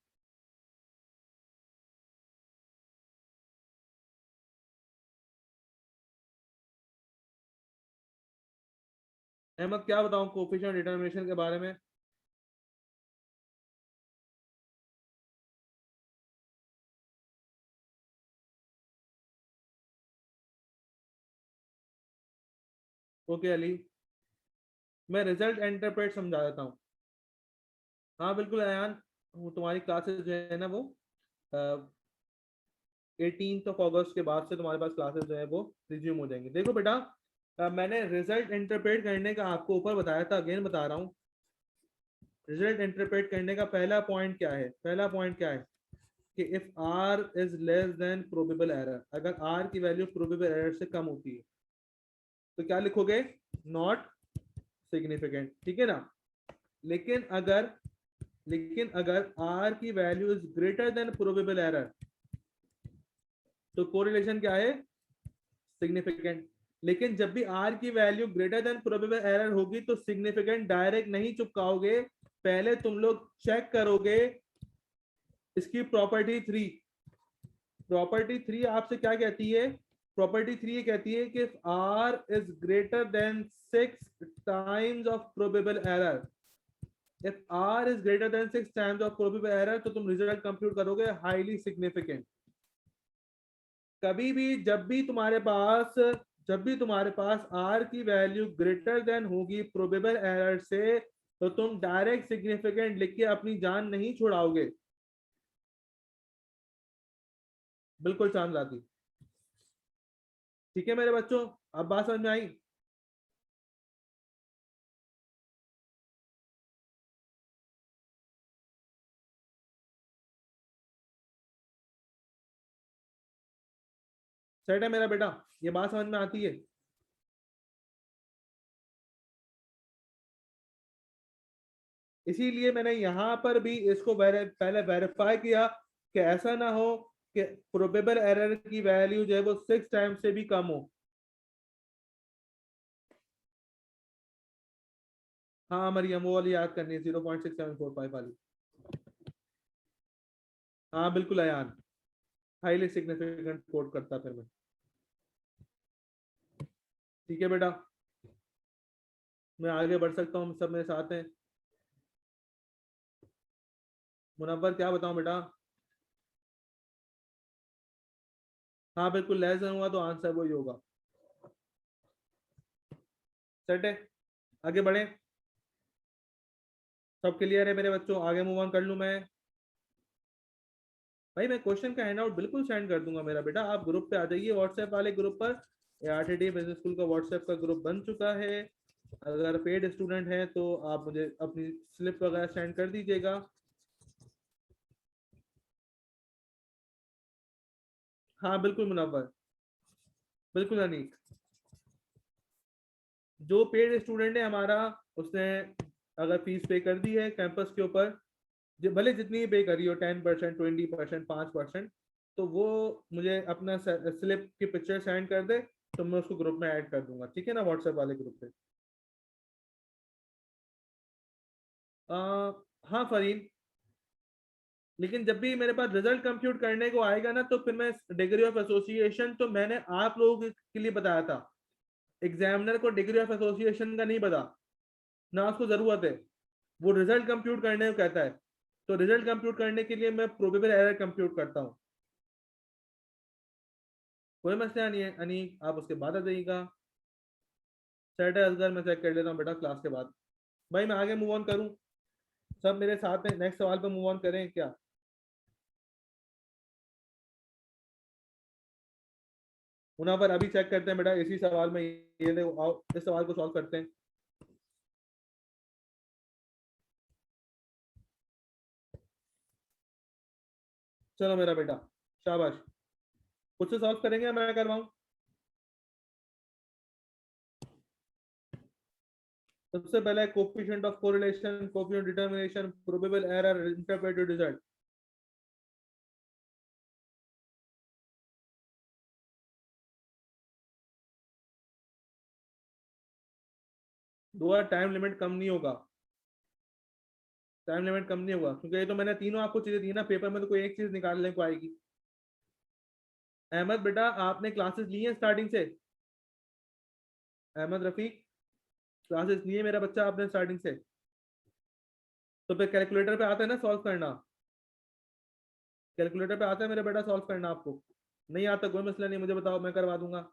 अहमद क्या बताऊं कोफिशिएंट डिटर्मिनेशन के बारे में? ओके अली, मैं रिजल्ट इंटरप्रेट समझा देता हूँ। हाँ बिल्कुल अयान, वो तुम्हारी क्लासेस जो है ना वो 18 अगस्त के बाद से तुम्हारे पास क्लासेस जो है वो रिज्यूम हो जाएंगे। देखो बेटा, मैंने रिजल्ट इंटरप्रेट करने का आपको ऊपर बताया था, अगेन बता रहा हूँ। रिजल्ट इंटरप्रेट करने का पहला पॉइंट क्या है? पहला पॉइंट क्या है कि if R is less than probable error, अगर आर की वैल्यू प्रोबेबल एरर से कम होती है, तो क्या लिखोगे? नॉट सिग्निफिकेंट, ठीक है ना। लेकिन अगर लेकिन अगर आर की value is greater than probable error, तो कोरिलेशन क्या है? सिग्निफिकेंट। लेकिन जब भी आर की value greater than probable error होगी, तो सिग्निफिकेंट डायरेक्ट नहीं चिपकाओगे, पहले तुम लोग चेक करोगे इसकी प्रॉपर्टी 3। प्रॉपर्टी 3 आपसे क्या कहती है? प्रॉपर्टी 3 ये कहती है कि R is greater than 6 times of probable error, if R is greater than 6 times of probable error, तो तुम रिजल्ट कंप्यूट करोगे हाईली सिग्निफिकेंट। कभी भी जब भी तुम्हारे पास आर की वैल्यू ग्रेटर देन होगी प्रोबेबल एरर से, तो तुम डायरेक्ट सिग्निफिकेंट लिख के अपनी जान नहीं छुड़ाओगे। बिल्कुल चांद राती। ठीक है मेरे बच्चों, अब बात समझ में आई? सेट है मेरा बेटा, ये बात समझ में आती है? इसीलिए मैंने यहाँ पर भी इसको पहले वेरीफाई किया कि ऐसा ना हो कि प्रोबेबल एरर की वैल्यू जो है वो 6 टाइम्स से भी कम हो। हाँ मरियम, वो वाली याद करनी है 0.6745 वाली। हाँ बिल्कुल अयान, हाईली सिग्निफिकेंट कोड करता फिर मैं। ठीक है बेटा, मैं आगे बढ़ सकता हूँ, सब मेरे साथ हैं। मुनव्वर क्या बताऊं बेटा? हाँ बिल्कुल, लेस देन हुआ तो आंसर वही होगा। सेट है, आगे बढ़े? सब क्लियर है मेरे बच्चों? आगे मूव ऑन कर लूं मैं? भाई मैं क्वेश्चन का हैंड आउट बिल्कुल सेंड कर दूंगा मेरा बेटा, आप ग्रुप पे आ जाइए, व्हाट्सएप वाले ग्रुप पर। आरटीडी बिजनेस स्कूल का व्हाट्सएप का ग्रुप बन चुका है। अगर पेड स्टूडेंट हैं तो आप मुझे अपनी स्लिप वगैरह सेंड कर दीजिएगा। हाँ बिल्कुल मुनव्वर, बिल्कुल अनीक। जो पेड स्टूडेंट है हमारा, उसने अगर फीस पे कर दी है कैंपस के ऊपर, भले जितनी पे करी हो, 10%, 20%, 5%, तो वो मुझे अपना स्लिप की पिक्चर सेंड कर दे, तो मैं उसको ग्रुप में ऐड कर दूंगा, ठीक है ना, व्हाट्सएप वाले ग्रुप पे। आ, हाँ फरीन, लेकिन जब भी मेरे पास रिजल्ट कंप्यूट करने को आएगा ना, तो फिर मैं डिग्री ऑफ एसोसिएशन तो मैंने आप लोगों के लिए बताया था, एग्जामिनर को डिग्री ऑफ एसोसिएशन का नहीं पता, ना उसको जरूरत है। वो रिजल्ट कंप्यूट करने को कहता है, तो रिजल्ट कंप्यूट करने के लिए मैं प्रोबेबल एरर कंप्यूट करता हूँ। कोई मसला नहीं है अनी, आप उसके बाद आ जाइएगा। सेट है असगर, मैं चेक कर लेता हूँ बेटा क्लास के बाद। भाई मैं आगे मूव ऑन करूँ? सब मेरे साथ में नेक्स्ट सवाल पे मूव ऑन करें क्या? उन्हां पर अभी चेक करते हैं बेटा, इसी सवाल में ये आओ, इस सवाल को सॉल्व करते हैं। चलो मेरा बेटा, शाबाश। खुद से सॉल्व करेंगे या मैं करवाऊं? सबसे पहले coefficient of correlation, coefficient determination, probable error, interpreted result. दो टाइम लिमिट कम नहीं होगा, टाइम लिमिट कम नहीं होगा, क्योंकि ये तो मैंने तीनों आपको चीजें दी ना, पेपर में तो कोई एक चीज निकालने को आएगी। अहमद बेटा, आपने क्लासेस ली हैं स्टार्टिंग से? अहमद रफीक, क्लासेस लिए मेरा बच्चा आपने स्टार्टिंग से? तो फिर कैलकुलेटर पे आता है ना सॉल्व करना? कैलकुलेटर पे आता है मेरा बेटा सॉल्व करना आपको? नहीं आता, कोई मसला नहीं, मुझे बताओ, मैं करवा दूंगा।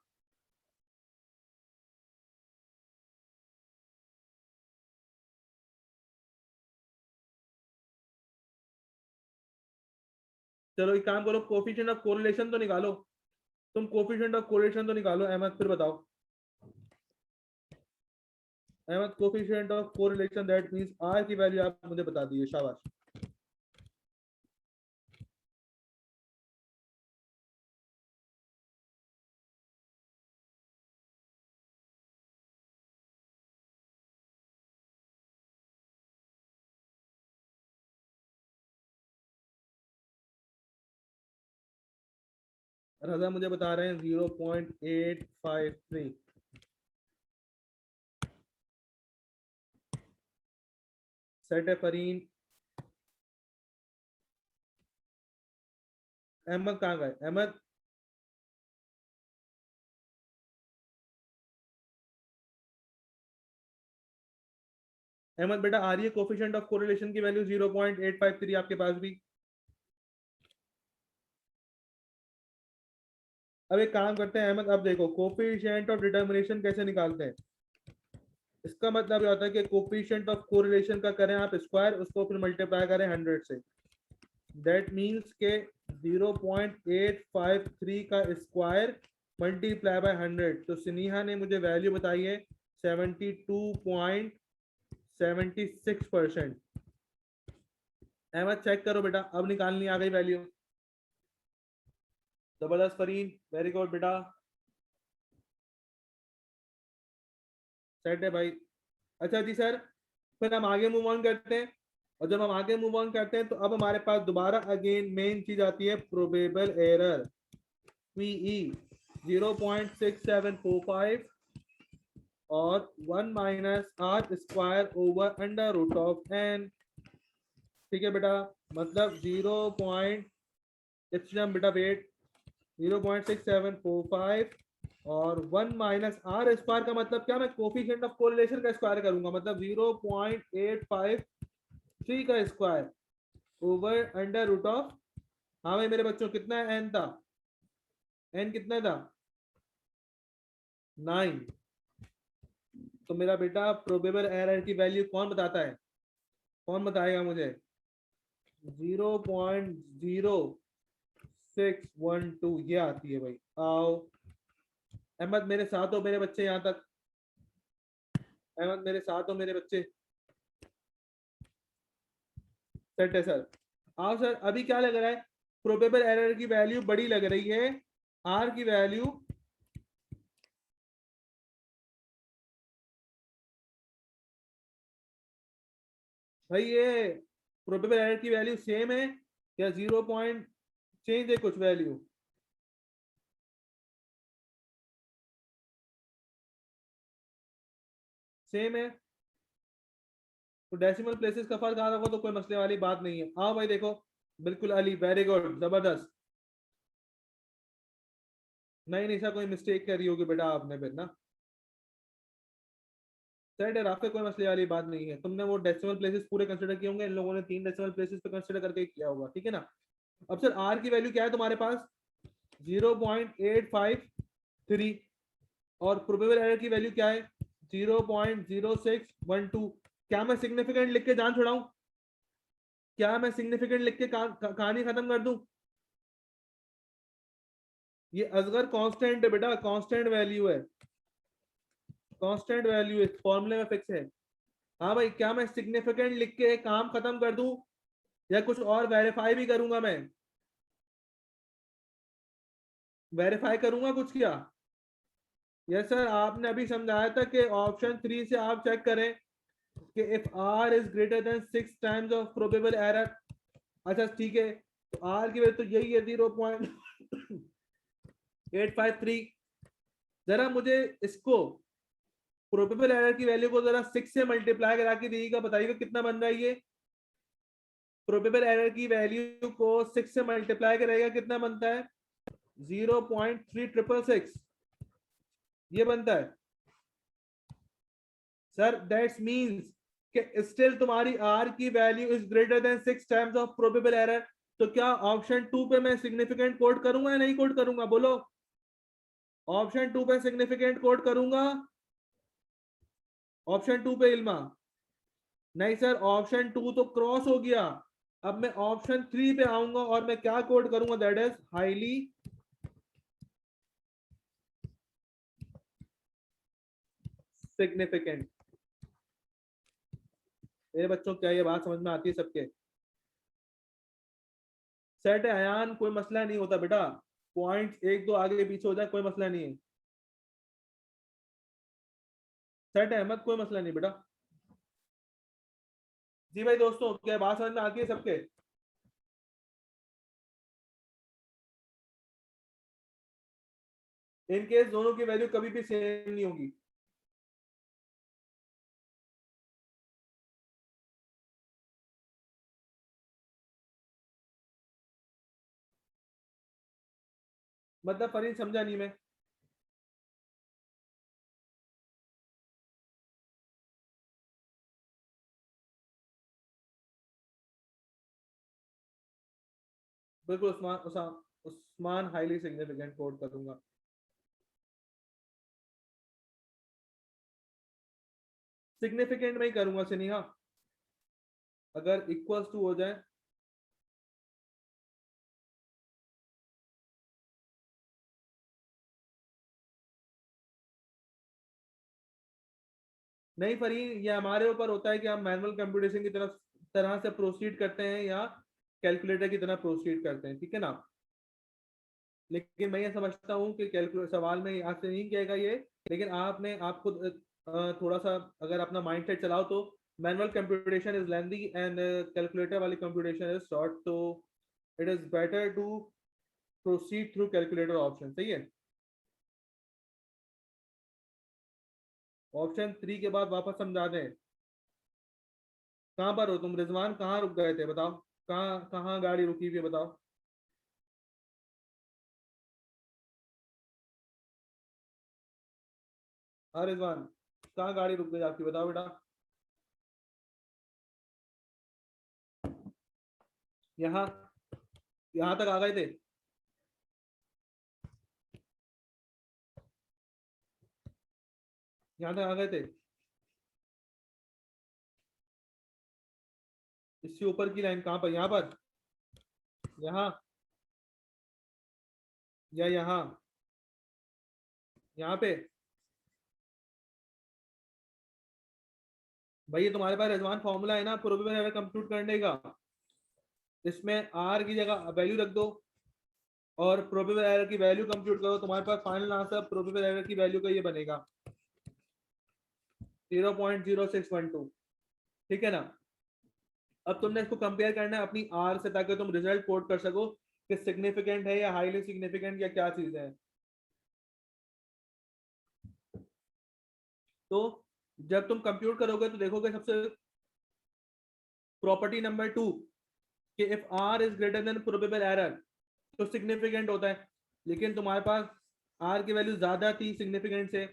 चलो एक काम करो, कोफिशिएंट ऑफ कोरिलेशन तो निकालो। तुम कोफिशिएंट ऑफ कोरिलेशन तो निकालो अहमद, फिर बताओ। Ahmed, coefficient of correlation, that means R की वैल्यू आप मुझे बता दीजिए, शाबाश। रजा मुझे बता रहे हैं 0.853। सेट है फरीन। अहमद कहाँ गए अहमद? अहमद बेटा आ रही है कोफिशिएंट ऑफ कोरिलेशन की वैल्यू 0.853 आपके पास भी? अब एक काम करते हैं अहमद, अब देखो कोफिशिएंट ऑफ डिटरमिनेशन कैसे निकालते हैं। इसका मतलब ये होता है कि कोफिशिएंट ऑफ कोरिलेशन का करें आप स्क्वायर, उसको फिर मल्टीप्लाई करें 100 से। दैट मीन्स के 0.853 का स्क्वायर मल्टीप्लाई बाय 100, तो स्नेहा ने मुझे वैल्यू बताई है 72.76%। अहमद चेक करो बेटा, अब निकालनी आ गई वैल्यू। जबरदस्त फरीन, वेरी गुड बेटा। सेट है भाई। अच्छा जी सर, फिर हम आगे मूव ऑन करते हैं। और जब हम आगे मूव ऑन करते हैं तो अब हमारे पास दोबारा अगेन मेन चीज आती है प्रोबेबल एरर पीई 0.6745 और 1 minus R square over under root of N. ठीक है बेटा, मतलब 0. बेटा वेट 0.6745 और 1 माइनस आर स्क्वायर का मतलब क्या, मैं कोफिशिएंट ऑफ कोरिलेशन का स्क्वायर करूंगा, मतलब 0.853 का square over under root of, हाँ भाई मेरे बच्चों कितना एन था, एन कितना था 9। तो मेरा बेटा प्रोबेबल एरर की वैल्यू कौन बताता है, कौन बताएगा मुझे, 0.0612 ये आती है भाई। आओ अहमद मेरे साथ हो मेरे बच्चे, यहाँ तक अहमद मेरे साथ हो मेरे बच्चे, सेट है सर। आओ सर, अभी क्या लग रहा है, प्रोबेबल एरर की वैल्यू बड़ी लग रही है, आर की वैल्यू भाई ये प्रोबेबल एरर की वैल्यू सेम है या 0 पॉइंट चेंज है कुछ वैल्यू, सेम है, तो डेसिमल प्लेसेस का फर्क आ रहा होगा तो कोई मसले वाली बात नहीं है। हाँ भाई देखो, बिल्कुल अली, वेरी गुड, जबरदस्त। नहीं नहीं सर, कोई मिस्टेक करी होगी बेटा आपने फिर ना, सेट है, आपके कोई मसले वाली बात नहीं है, तुमने वो डेसिमल प्लेसेस पूरे कंसिडर किए होंगे, इन लोगों ने 3 डेसिमल प्लेसेस पे कंसिडर करके किया होगा, ठीक है ना। अब सर आर की वैल्यू क्या है तुम्हारे पास, 0.853 और प्रोबेबल एरर की वैल्यू क्या है 0.0612। क्या मैं सिग्निफिकेंट लिख के जान छुड़ाऊं, क्या मैं सिग्निफिकेंट लिख के कहानी खत्म कर दूं, ये असगर कांस्टेंट है बेटा, कांस्टेंट वैल्यू है, कांस्टेंट वैल्यू इस फॉर्मूले में फिक्स है। हाँ भाई, क्या मैं सिग्निफिकेंट लिख के काम खत्म कर दूं या कुछ और वेरीफाई भी करूंगा, मैं वेरीफाई करूंगा कुछ क्या। यस सर, आपने अभी समझाया था कि ऑप्शन 3 से आप चेक करें कि if R is greater than 6 times of probable error. अच्छा ठीक है, तो आर की वैल्यू तो यही है 0.853। जरा मुझे इसको प्रोबेबल एरर की वैल्यू को जरा 6 से मल्टीप्लाई करा के दीजिएगा, बताइएगा कितना बन रहा है ये, प्रोबेबल एरर की वैल्यू को 6 से मल्टीप्लाई करेगा कितना बनता है 0.3666 ये बनता है सर। दैट्स मींस कि स्टिल तुम्हारी आर की value is greater than 6 times of probable error. तो क्या ऑप्शन 2 पे मैं सिग्निफिकेंट कोड करूंगा या नहीं कोड करूंगा, बोलो। ऑप्शन 2 पे सिग्निफिकेंट कोड करूंगा, ऑप्शन 2 पे इल्मा, नहीं सर ऑप्शन 2 तो क्रॉस हो गया। अब मैं ऑप्शन 3 पे आऊंगा और मैं क्या कोड करूंगा, दैट इज हाईली सिग्निफिकेंट। मेरे बच्चों क्या ये बात समझ में आती है सबके, सेट है अयान, कोई मसला नहीं होता बेटा, पॉइंट्स एक दो आगे पीछे हो जाए कोई मसला नहीं है, सेट है अहमद, कोई मसला नहीं बेटा। जी भाई दोस्तों, क्या बात समझ में आती है सबके, इन केस दोनों की वैल्यू कभी भी सेम नहीं होगी। मतलब फरीद समझा नहीं मैं, बिल्कुल Usman Usman highly significant code करूंगा। सिग्निफिकेंट में ही करूंगा सिनेहा, अगर इक्वल्स टू हो जाए। नहीं फरीद, ये हमारे ऊपर होता है कि हम मैनुअल कंप्यूटेशन की तरफ तरह से प्रोसीड करते हैं या कैलकुलेटर की तरह प्रोसीड करते हैं, ठीक है ना। लेकिन मैं ये समझता हूँ कि कैलकुलेटर सवाल में आपसे नहीं कहेगा ये, लेकिन आपने आप खुद थोड़ा सा अगर अपना माइंड सेट चलाओ तो manual computation is lengthy and calculator वाली कंप्यूटेशन इज शॉर्ट, तो it is better to proceed through calculator option. सही है। ऑप्शन 3 के बाद वापस समझा दें। कहाँ पर हो तुम रिजवान, कहाँ रुक गए थे बताओ, कहाँ कहाँ गाड़ी रुकी हुई है बताओ। हाँ रिजवान, कहाँ गाड़ी रुक गई आपकी बताओ बेटा। यहाँ, यहाँ तक आ गए थे। यहाँ तक आ गए थे। इससे ऊपर की लाइन कहाँ पर, यहाँ पर, यहाँ या यहाँ, यहाँ पे। भाई ये तुम्हारे पास रिजवान फॉर्मूला है ना प्रोबेबल एरर कंप्यूट करने का, इसमें आर की जगह वैल्यू रख दो और प्रोबेबल एरर की वैल्यू कंप्यूट करो, तुम्हारे पास फाइनल आंसर प्रोबेबल एरर की वैल्यू का ये बनेगा 0.0612। ठीक है ना। अब तुमने इसको कंपेयर करना है अपनी आर से ताकि तुम रिजल्ट कोड कर सको कि सिग्निफिकेंट है या हाईली सिग्निफिकेंट या क्या चीज है। तो जब तुम कंप्यूट करोगे तो देखोगे सबसे प्रॉपर्टी नंबर 2 कि if R is greater than probable error तो सिग्निफिकेंट होता है, लेकिन तुम्हारे पास आर की वैल्यू ज्यादा थी सिग्निफिकेंट से,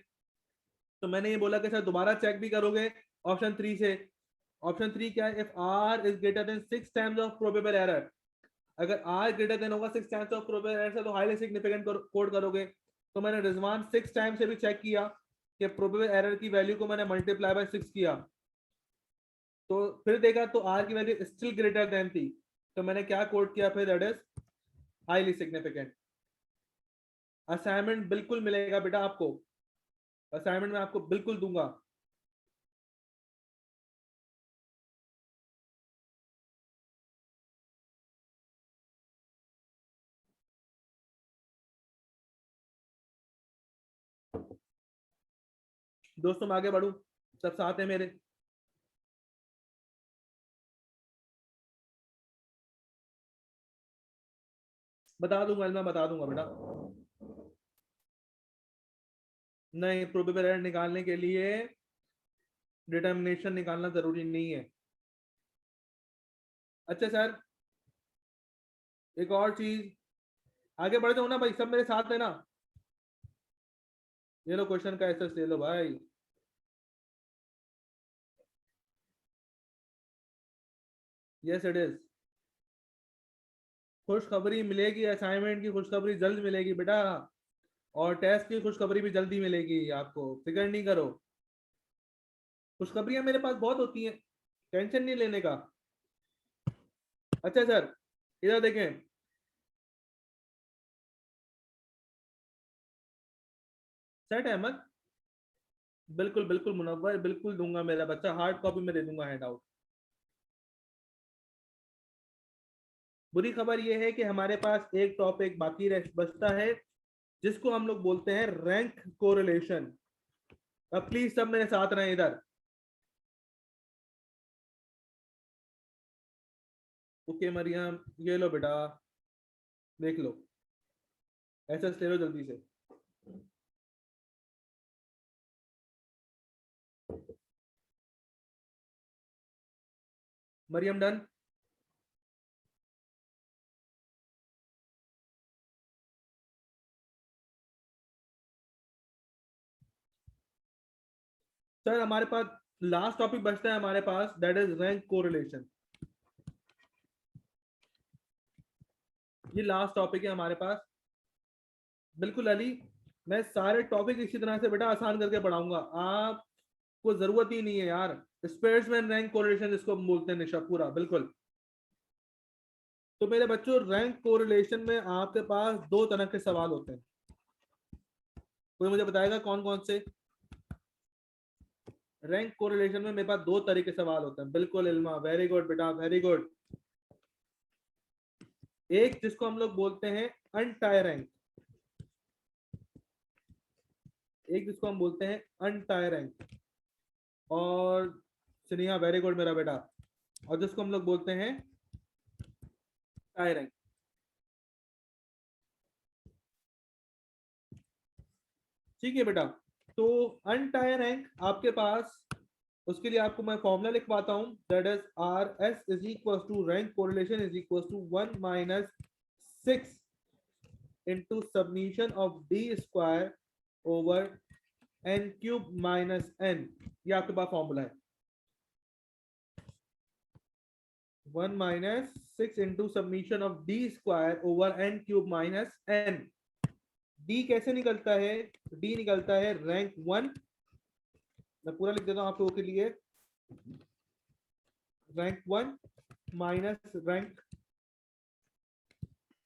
तो मैंने ये बोला कि सर दोबारा चेक भी करोगे ऑप्शन 3 से। ऑप्शन 3 क्या है, if R is greater than 6 times of probable error. अगर आर ग्रेटर देन होगा 6 टाइम्स ऑफ प्रोबेबल एरर से तो हाईली सिग्निफिकेंट कोड करोगे। तो मैंने रिजवान 6 टाइम से भी चेक किया कि प्रोबेबल एरर की वैल्यू को मैंने मल्टीप्लाई बाय 6 किया, तो फिर देखा तो आर की वैल्यू स्टिल ग्रेटर देन थी, तो मैंने क्या कोड किया फिर, that is highly significant. Assignment बिल्कुल मिलेगा बेटा आपको, असाइनमेंट में आपको बिल्कुल दूंगा। दोस्तों मैं आगे बढ़ू, सब साथ है मेरे। बता दूंगा, मैं बता दूंगा बेटा। नहीं, प्रोबेबल एरर निकालने के लिए डिटर्मिनेशन निकालना जरूरी नहीं है। अच्छा सर, एक और चीज, आगे बढ़ जाओ ना भाई, सब मेरे साथ है ना। ये लो क्वेश्चन का आंसर ले लो भाई। Yes it is. खुशखबरी मिलेगी, असाइनमेंट की खुशखबरी जल्द मिलेगी बेटा, और टेस्ट की खुशखबरी भी जल्दी मिलेगी आपको, फिक्र नहीं करो। खुशखबरियां मेरे पास बहुत होती हैं, टेंशन नहीं लेने का। अच्छा सर, इधर देखें। सेट अहमद, बिल्कुल बिल्कुल मुनव्वर, बिल्कुल दूंगा मेरा बच्चा, हार्ड कॉपी में दे दूंगा हैंड आउट। बुरी खबर यह है कि हमारे पास एक टॉपिक बाकी बचता है जिसको हम लोग बोलते हैं रैंक कोरिलेशन। अब प्लीज सब मेरे साथ रहें इधर। ओके मरियम, ये लो बेटा, देख लो, ऐसा ले लो जल्दी से। मरियम डन। सर हमारे पास लास्ट टॉपिक बचता है हमारे पास, दैट इज रैंक कोरिलेशन। ये लास्ट टॉपिक है हमारे पास। बिल्कुल अली, मैं सारे टॉपिक इसी तरह से बेटा आसान करके पढ़ाऊंगा, आपको जरूरत ही नहीं है यार। स्पेयर्समैन रैंक कोरिलेशन जिसको हम बोलते हैं निशा, पूरा बिल्कुल। तो मेरे बच्चों रैंक कोरिलेशन में आपके पास दो तरह के सवाल होते हैं, कोई मुझे बताएगा कौन कौन से। रैंक कोरिलेशन में मेरे पास दो तरह के सवाल होते हैं, बिल्कुल इल्मा, वेरी गुड बेटा, वेरी गुड। एक जिसको हम लोग बोलते हैं अनटाई रैंक, एक जिसको हम बोलते हैं अनटाई रैंक, और स्नेहा वेरी गुड मेरा बेटा। और जिसको हम लोग बोलते हैं टाई रैंक। ठीक है बेटा। तो अनटाई रैंक आपके पास, उसके लिए आपको मैं फॉर्मूला लिखवाता हूं, that is R S is equal to rank correlation is equal to 1 minus 6 into summation of d square over n cube minus n। ये आपके पास फॉर्मूला है। 1 minus 6 into summation of D square over N cube minus N. D कैसे निकलता है? D निकलता है rank 1, मैं पूरा लिख देता हूं आप लोगों के लिए, रैंक 1 माइनस रैंक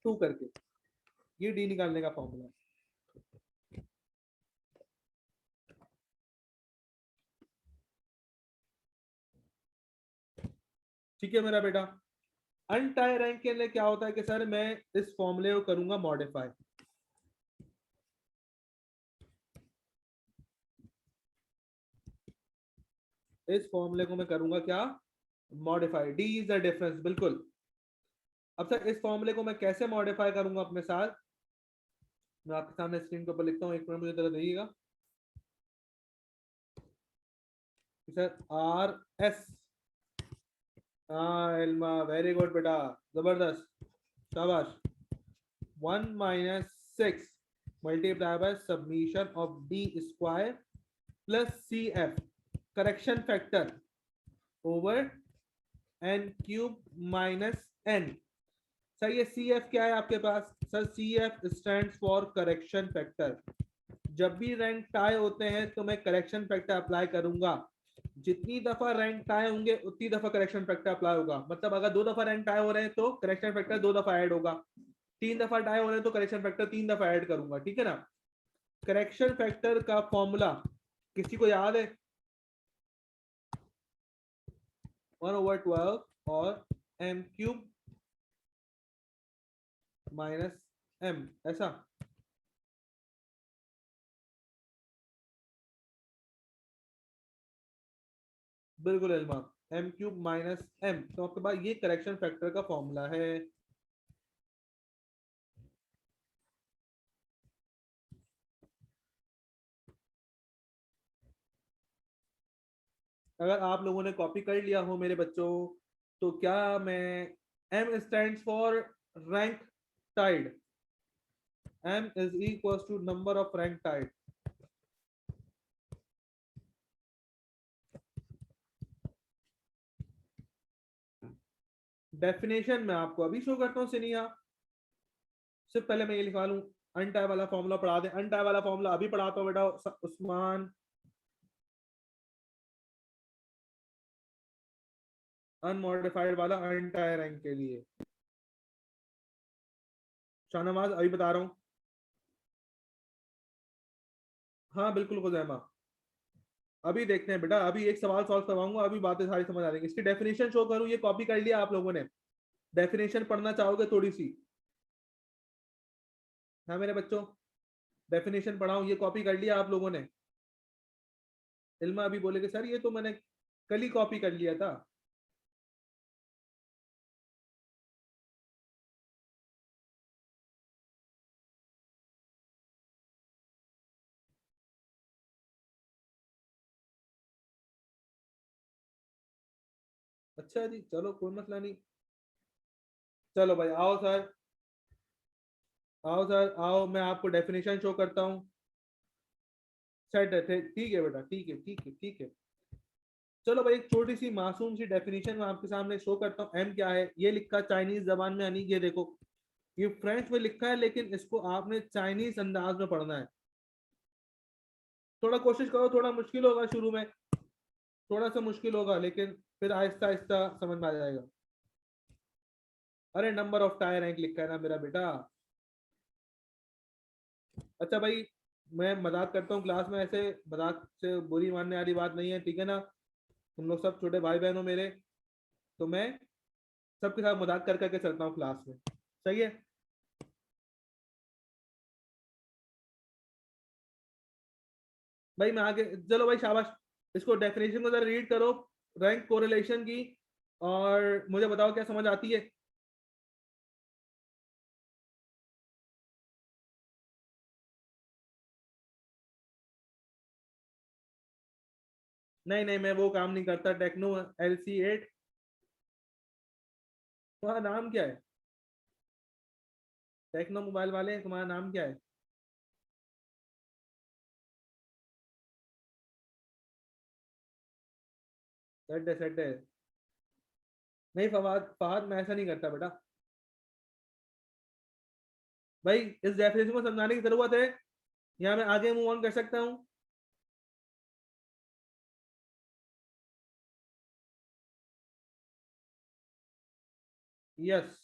2 करके, ये डी निकालने का फॉर्मूला है। ठीक है मेरा बेटा। अनटाई रैंक के लिए क्या होता है कि सर मैं इस फॉर्मूले को करूंगा मॉडिफाई। इस फॉर्मूले को मैं करूंगा क्या? Modify. D is the difference, बिल्कुल। अब सर इस फॉर्मूले को मैं कैसे मॉडिफाई करूंगा अपने साथ? मैं आपके सामने स्क्रीन के ऊपर लिखता हूँ, एक मिनट मुझे जरा देखिएगा। सर आर एस, हाँ इल्मा वेरी गुड बेटा, जबरदस्त, शाबाश। 1 minus 6 multiply by submission of D square plus C F correction factor over N cube minus N. Sir ये सी एफ क्या है आपके पास? Sir C F stand for correction factor. जब भी रैंक टाई होते हैं तो मैं करेक्शन फैक्टर अप्लाई करूंगा। जितनी दफा रैंक टाई होंगे उतनी दफा करेक्शन फैक्टर अप्लाई होगा। मतलब अगर 2 दफा रैंक टाई हो रहे हैं तो करेक्शन फैक्टर 2 दफा ऐड होगा। 3 दफा टाई हो रहे हैं तो करेक्शन फैक्टर 3 दफा ऐड करूंगा। ठीक है ना? करेक्शन फैक्टर का फॉर्मूला किसी को याद है? 1/12 और एम क्यूब माइनस एम, ऐसा। बिल्कुल इल्मा, एम क्यूब माइनस एम, तो आपके पास ये करेक्शन फैक्टर का फॉर्मूला है। अगर आप लोगों ने कॉपी कर लिया हो मेरे बच्चों, तो क्या मैं, M stands for rank tied, M is equal to number of rank tied. Definition मैं आपको अभी शो करता हूँ सिनिया। सिर्फ पहले मैं ये लिखवा लूं, अनटाई वाला फॉर्मूला पढ़ा दे। अनटाई वाला फॉर्मूला अभी पढ़ाता हूँ बेटा उस्मान। अनमॉडिफाइड वाला अनटाई रैंक के लिए शाहनवाज अभी बता रहा हूँ। हाँ बिल्कुल खुजैमा, अभी देखते हैं बेटा, अभी एक सवाल सॉल्व करवाऊंगा, अभी बातें सारी समझ आ जाएंगी। इसकी डेफिनेशन शो करूँ, ये कॉपी कर लिया आप लोगों ने? डेफिनेशन पढ़ना चाहोगे थोड़ी सी? हाँ मेरे बच्चों, डेफिनेशन पढ़ाऊं, ये कॉपी कर लिया आप लोगों ने? इल्मा अभी बोलेगे सर ये तो मैंने कल ही कॉपी कर लिया था। अच्छा जी, चलो कोई मसला नहीं। चलो भाई आओ सर, आओ सर आओ, मैं आपको डेफिनेशन शो करता हूँ। सेट है, ठीक है बेटा, ठीक है ठीक है ठीक है। चलो भाई एक छोटी सी मासूम सी डेफिनेशन मैं आपके सामने शो करता हूँ। एम क्या है? ये लिखा चाइनीज जबान में, यानी ये देखो, ये फ्रेंच में लिखा है लेकिन इसको आपने चाइनीज अंदाज में पढ़ना है। थोड़ा कोशिश करो, थोड़ा मुश्किल होगा शुरू में, थोड़ा सा मुश्किल होगा, लेकिन फिर आहिस्ता आहिस्ता समझ में आ जाएगा। अरे नंबर ऑफ टायर रैंक लिखा है ना मेरा बेटा। अच्छा भाई, मैं मजाक करता हूँ क्लास में, ऐसे मजाक से बुरी मानने वाली बात नहीं है, ठीक है ना? तुम लोग सब छोटे भाई बहन हो मेरे, तो मैं सबके साथ मजाक कर करके चलता हूँ क्लास में, सही है? भाई मैं आगे, चलो भाई शाबाश, इसको डेफिनेशन को जरा रीड करो। रैंक कोरिलेशन की, और मुझे बताओ क्या समझ आती है। नहीं नहीं, मैं वो काम नहीं करता। Techno LC8। तुम्हारा नाम क्या है? टेक्नो मोबाइल वाले, तुम्हारा नाम क्या है? सेट है, सेट है। नहीं फवाद, फहद मैं ऐसा नहीं करता बेटा। भाई इस डेफिनेशन को समझाने की जरूरत है, या मैं आगे मूव ऑन कर सकता हूँ? यस।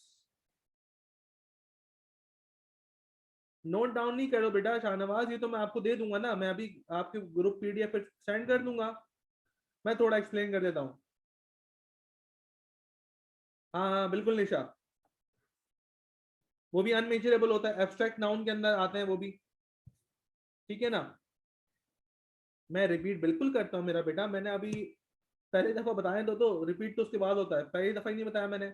नोट डाउन नहीं करो बेटा शाहनवाज, ये तो मैं आपको दे दूंगा ना, मैं अभी आपके ग्रुप PDF पे सेंड कर दूंगा। मैं थोड़ा एक्सप्लेन कर देता हूँ। हाँ हाँ बिल्कुल निशा, वो भी अनमेजरेबल होता है, एब्स्ट्रैक्ट नाउन के अंदर आते हैं वो भी। ठीक है ना? मैं रिपीट बिल्कुल करता हूँ मेरा बेटा, मैंने अभी पहली दफा बताया तो रिपीट तो उसके बाद होता है, पहली दफा ही नहीं बताया मैंने।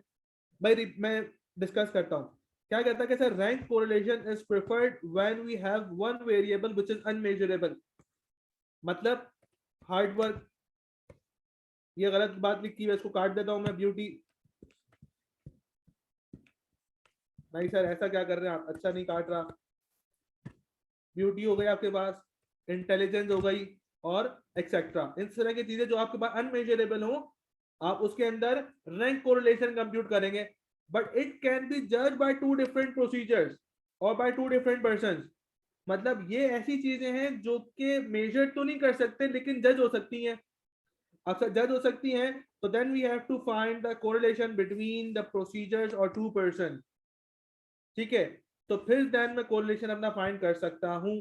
भाई मैं डिस्कस करता हूँ। क्या कहता है कि सर rank correlation is preferred when we have one variable which is unmeasurable. मतलब हार्ड वर्क, ये गलत बात लिखी है, इसको काट देता हूँ मैं। ब्यूटी, नहीं सर ऐसा क्या कर रहे हैं आप, अच्छा नहीं काट रहा। ब्यूटी हो गई आपके पास, इंटेलिजेंस हो गई, और एक्सेट्रा, इस तरह की चीजें जो आपके पास अनमेजरेबल हो, आप उसके अंदर रैंक कोरिलेशन कंप्यूट करेंगे। बट इट कैन बी जज बाय टू डिफरेंट प्रोसीजर्स और बाय टू डिफरेंट पर्सन। मतलब ये ऐसी चीजें हैं जो कि मेजर तो नहीं कर सकते लेकिन जज हो सकती हैं। अक्सर जज हो सकती हैं, तो then we have to find the correlation between the procedures और टू पर्सन। ठीक है, तो फिर देन मैं कोरिलेशन अपना फाइंड कर सकता हूं।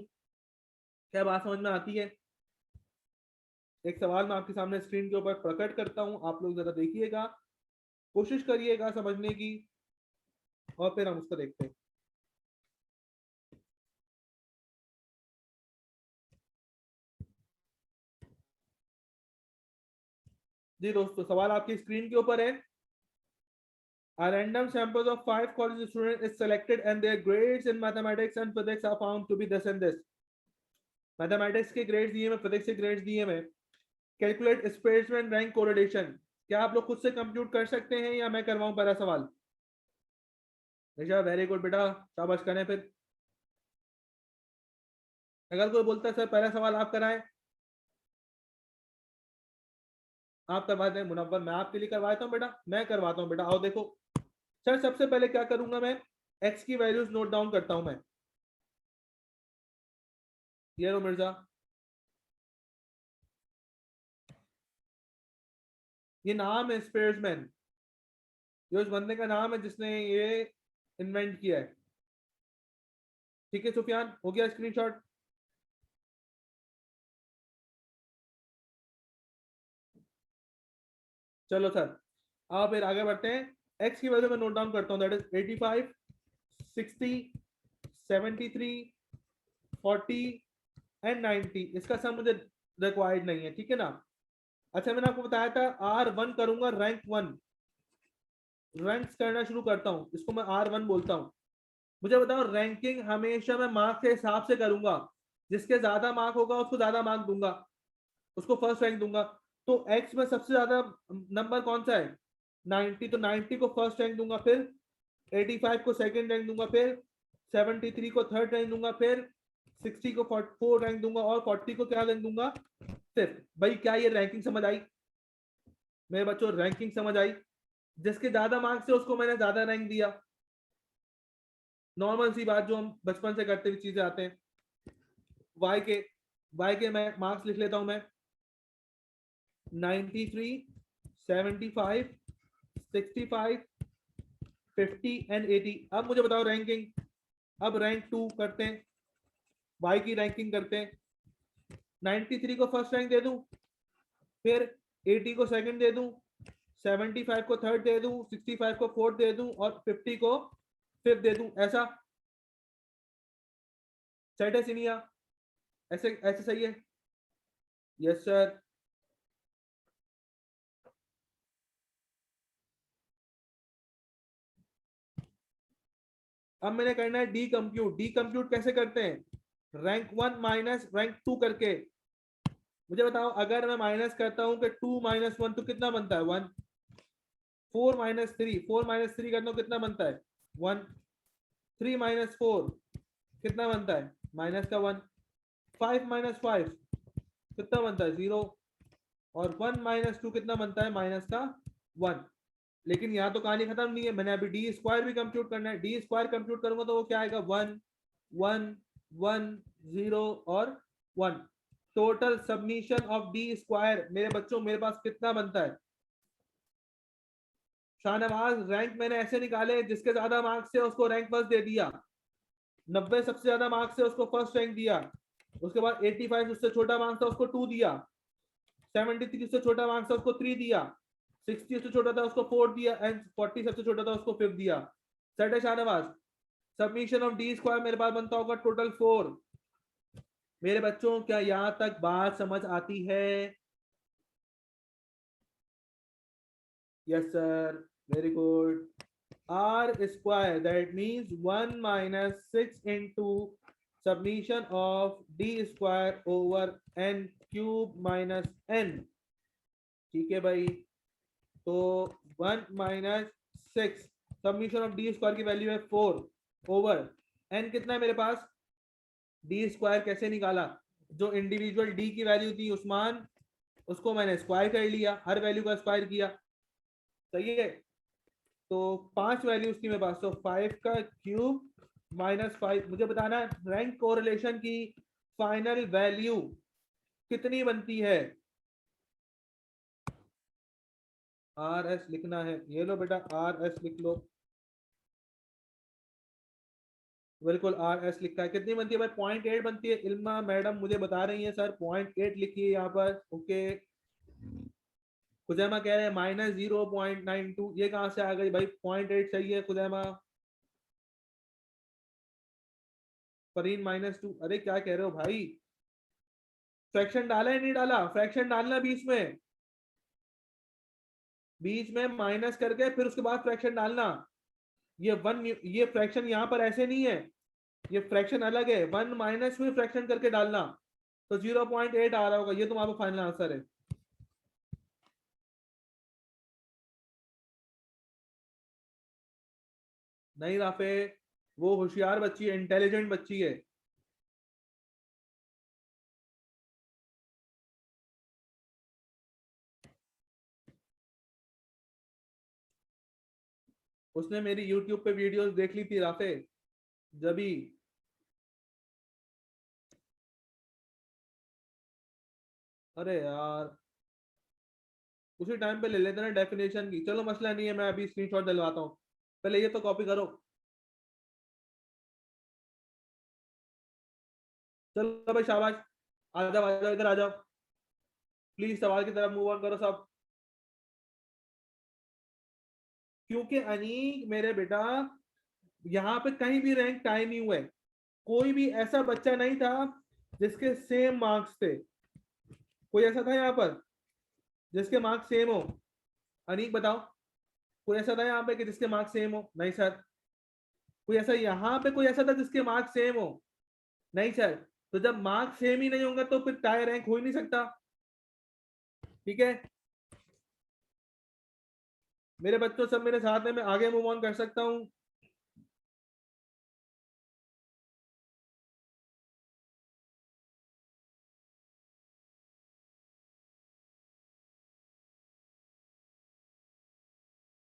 क्या बात समझ में आती है? एक सवाल मैं आपके सामने स्क्रीन के ऊपर प्रकट करता हूं, आप लोग जरा देखिएगा, कोशिश करिएगा समझने की, और फिर हम उसको देखते हैं। जी दोस्तों, सवाल आपकी स्क्रीन के ऊपर है। A random sample of 5 college students is selected and their grades in mathematics and physics are found to be this and this. Mathematics के ग्रेड्स दिए मैं, फिजिक्स के ग्रेड्स दिए मैं। Calculate spaceman rank correlation. क्या आप लोग खुद से कंप्यूट कर सकते हैं या मैं करवाऊं पहला सवाल? निशा वेरी गुड बेटा, शाबाश करें फिर। अगर कोई बोलता है सर पहला सवाल आप कराएं, आप करवाते हैं मुनव्वर, मैं आपके लिए करवाता हूँ बेटा, मैं करवाता हूँ बेटा, आओ देखो। सर सबसे पहले क्या करूंगा मैं, एक्स की वैल्यूज नोट डाउन करता हूं मैं। ये लो मिर्जा, ये नाम है स्पेयर्समैन, ये उस बंदे का नाम है जिसने ये इन्वेंट किया है। ठीक है सुफियान, हो गया स्क्रीनशॉट? चलो सर, आप फिर आगे बढ़ते हैं। एक्स की वैल्यू मैं नोट डाउन करता हूँ, दैट इज 85, 60, 73, 40 एंड 90। इसका सब मुझे रिक्वायर्ड नहीं है, ठीक है ना? अच्छा मैंने आपको बताया था R1 करूंगा, रैंक 1 रैंक्स करना शुरू करता हूँ, इसको मैं R1 बोलता हूँ। मुझे बताओ, रैंकिंग हमेशा मैं मार्क्स के हिसाब से करूंगा, जिसके ज्यादा मार्क होगा उसको ज्यादा मार्क दूंगा, उसको फर्स्ट रैंक दूंगा। तो एक्स में सबसे ज्यादा नंबर कौन सा है? 90, तो 90 को फर्स्ट रैंक दूंगा, फिर 85 को सेकंड रैंक दूंगा, फिर 73 को थर्ड रैंक दूंगा, फिर 60 को फोर्थ रैंक दूंगा, और 40 को क्या रैंक दूंगा? फिफ्थ। भाई क्या ये रैंकिंग समझ आई मेरे बच्चों? रैंकिंग समझ आई? जिसके ज्यादा मार्क्स है उसको मैंने ज्यादा रैंक दिया। नॉर्मल सी बात जो हम बचपन से करते हुए चीजें आते हैं। वाई के, वाई के मैं मार्क्स लिख लेता हूं मैं, 93, 75, 65, 50 एंड 80। अब मुझे बताओ रैंकिंग। अब रैंक 2 करते हैं, वाई की रैंकिंग करते हैं। 93 को फर्स्ट रैंक दे दूं, फिर 80 को सेकंड दे दूं, 75 को थर्ड दे दूं, 65 को फोर्थ दे दूं, और 50 को फिफ्थ दे दूं। ऐसा सेट है सीनिया? ऐसे ऐसे सही है? Yes sir. अब मैंने करना है डी कंप्यूट। डी कंप्यूट कैसे करते हैं? रैंक 1 माइनस रैंक 2 करके। मुझे बताओ अगर मैं माइनस करता हूं कि 2 माइनस 1 तो कितना बनता है? 1। 4 माइनस 3, 4 माइनस 3 करता हूं कितना बनता है? 1। 3 माइनस 4 कितना बनता है? माइनस का 1। 5 माइनस 5 कितना बनता है? 0। और 1 माइनस 2 कितना बनता है? माइनस का 1। लेकिन यहाँ तो कहानी खत्म नहीं है, मैंने अभी डी स्क्वायर भी कंप्यूट करना है। डी स्क्वायर कंप्यूट करूंगा तो वो क्या आएगा? 1 1 1 0 और 1। Total submission of D square मेरे बच्चों मेरे पास कितना बनता है? शाहनवाज रैंक मैंने ऐसे निकाले, जिसके ज्यादा मार्क्स है उसको रैंक फर्स्ट दे दिया। 90 सबसे ज्यादा मार्क्स है उसको फर्स्ट रैंक दिया। उसके बाद 85 उससे छोटा मार्क्स था उसको 2 दिया। 73 उससे छोटा मार्क्स था उसको 3 दिया। 60 उससे छोटा था उसको 4 दिया। एंड 40 सबसे छोटा था उसको 5 दिया। सेट है Shahnawaz? Submission of D square मेरे पास बनता होगा टोटल 4। मेरे बच्चों क्या यहां तक बात समझ आती है? Yes sir, very good. r square, that means 1 minus 6 into summation of d square over n cube minus n। ठीक है भाई, तो 1 minus 6 submission of D square की वैल्यू है 4 ओवर n कितना है मेरे पास? डी स्क्वायर कैसे निकाला? जो इंडिविजुअल डी की वैल्यू थी उस्मान, उसको मैंने स्क्वायर कर लिया, हर वैल्यू का स्क्वायर किया। सही है, तो 5 वैल्यूज थी मेरे पास, तो 5 का क्यूब माइनस 5। मुझे बताना है रैंक कोरिलेशन की फाइनल वैल्यू कितनी बनती है? आर एस लिखना है, ये लो बेटा आर एस लिख लो। बिल्कुल आर एस लिखा है। कितनी बनती है भाई? 0.8 बनती है। इल्मा मैडम मुझे बता रही है सर 0.8 लिखिए यहाँ पर। ओके, खुजैमा कह रहे हैं -0.92। ये कहाँ से आ गई भाई? 0.8 सही है खुजैमा। फरीन -2। अरे क्या कह रहे हो भाई? फ्रैक्शन डाला है नहीं डाला? फ्रैक्शन डालना बीच में, बीच में माइनस करके फिर उसके बाद फ्रैक्शन डालना। ये वन, ये फ्रैक्शन यहाँ पर ऐसे नहीं है, ये फ्रैक्शन अलग है। 1 माइनस में फ्रैक्शन करके डालना, तो 0.8 आ रहा होगा। ये तुम्हारा फाइनल आंसर है। नहीं राफे, वो होशियार बच्ची है, इंटेलिजेंट बच्ची है। उसने मेरी यूट्यूब पे वीडियोस देख ली थी राफे, जबी। अरे यार, उसी टाइम पे ले लेते ना डेफिनेशन की। चलो मसला नहीं है, मैं अभी स्क्रीनशॉट डलवाता हूँ। पहले ये तो कॉपी करो। चलो भाई शाबाश, आ जाओ आ जाओ, इधर आ जाओ प्लीज। सवाल की तरफ मूव ऑन करो सब। क्योंकि अनीक मेरे बेटा, यहाँ पे कहीं भी रैंक टाई नहीं हुआ है। कोई भी ऐसा बच्चा नहीं था जिसके सेम मार्क्स थे। कोई ऐसा था यहाँ पर जिसके मार्क्स सेम हो? अनीक बताओ, कोई ऐसा था यहाँ पे कि जिसके मार्क्स सेम हो? नहीं सर। कोई ऐसा यहाँ पे कोई ऐसा था जिसके मार्क्स सेम हो? नहीं सर। तो जब मार्क्स सेम ही नहीं होंगे तो फिर टाई रैंक हो ही नहीं सकता। ठीक है मेरे बच्चों, सब मेरे साथ में, मैं आगे मूव ऑन कर सकता हूँ।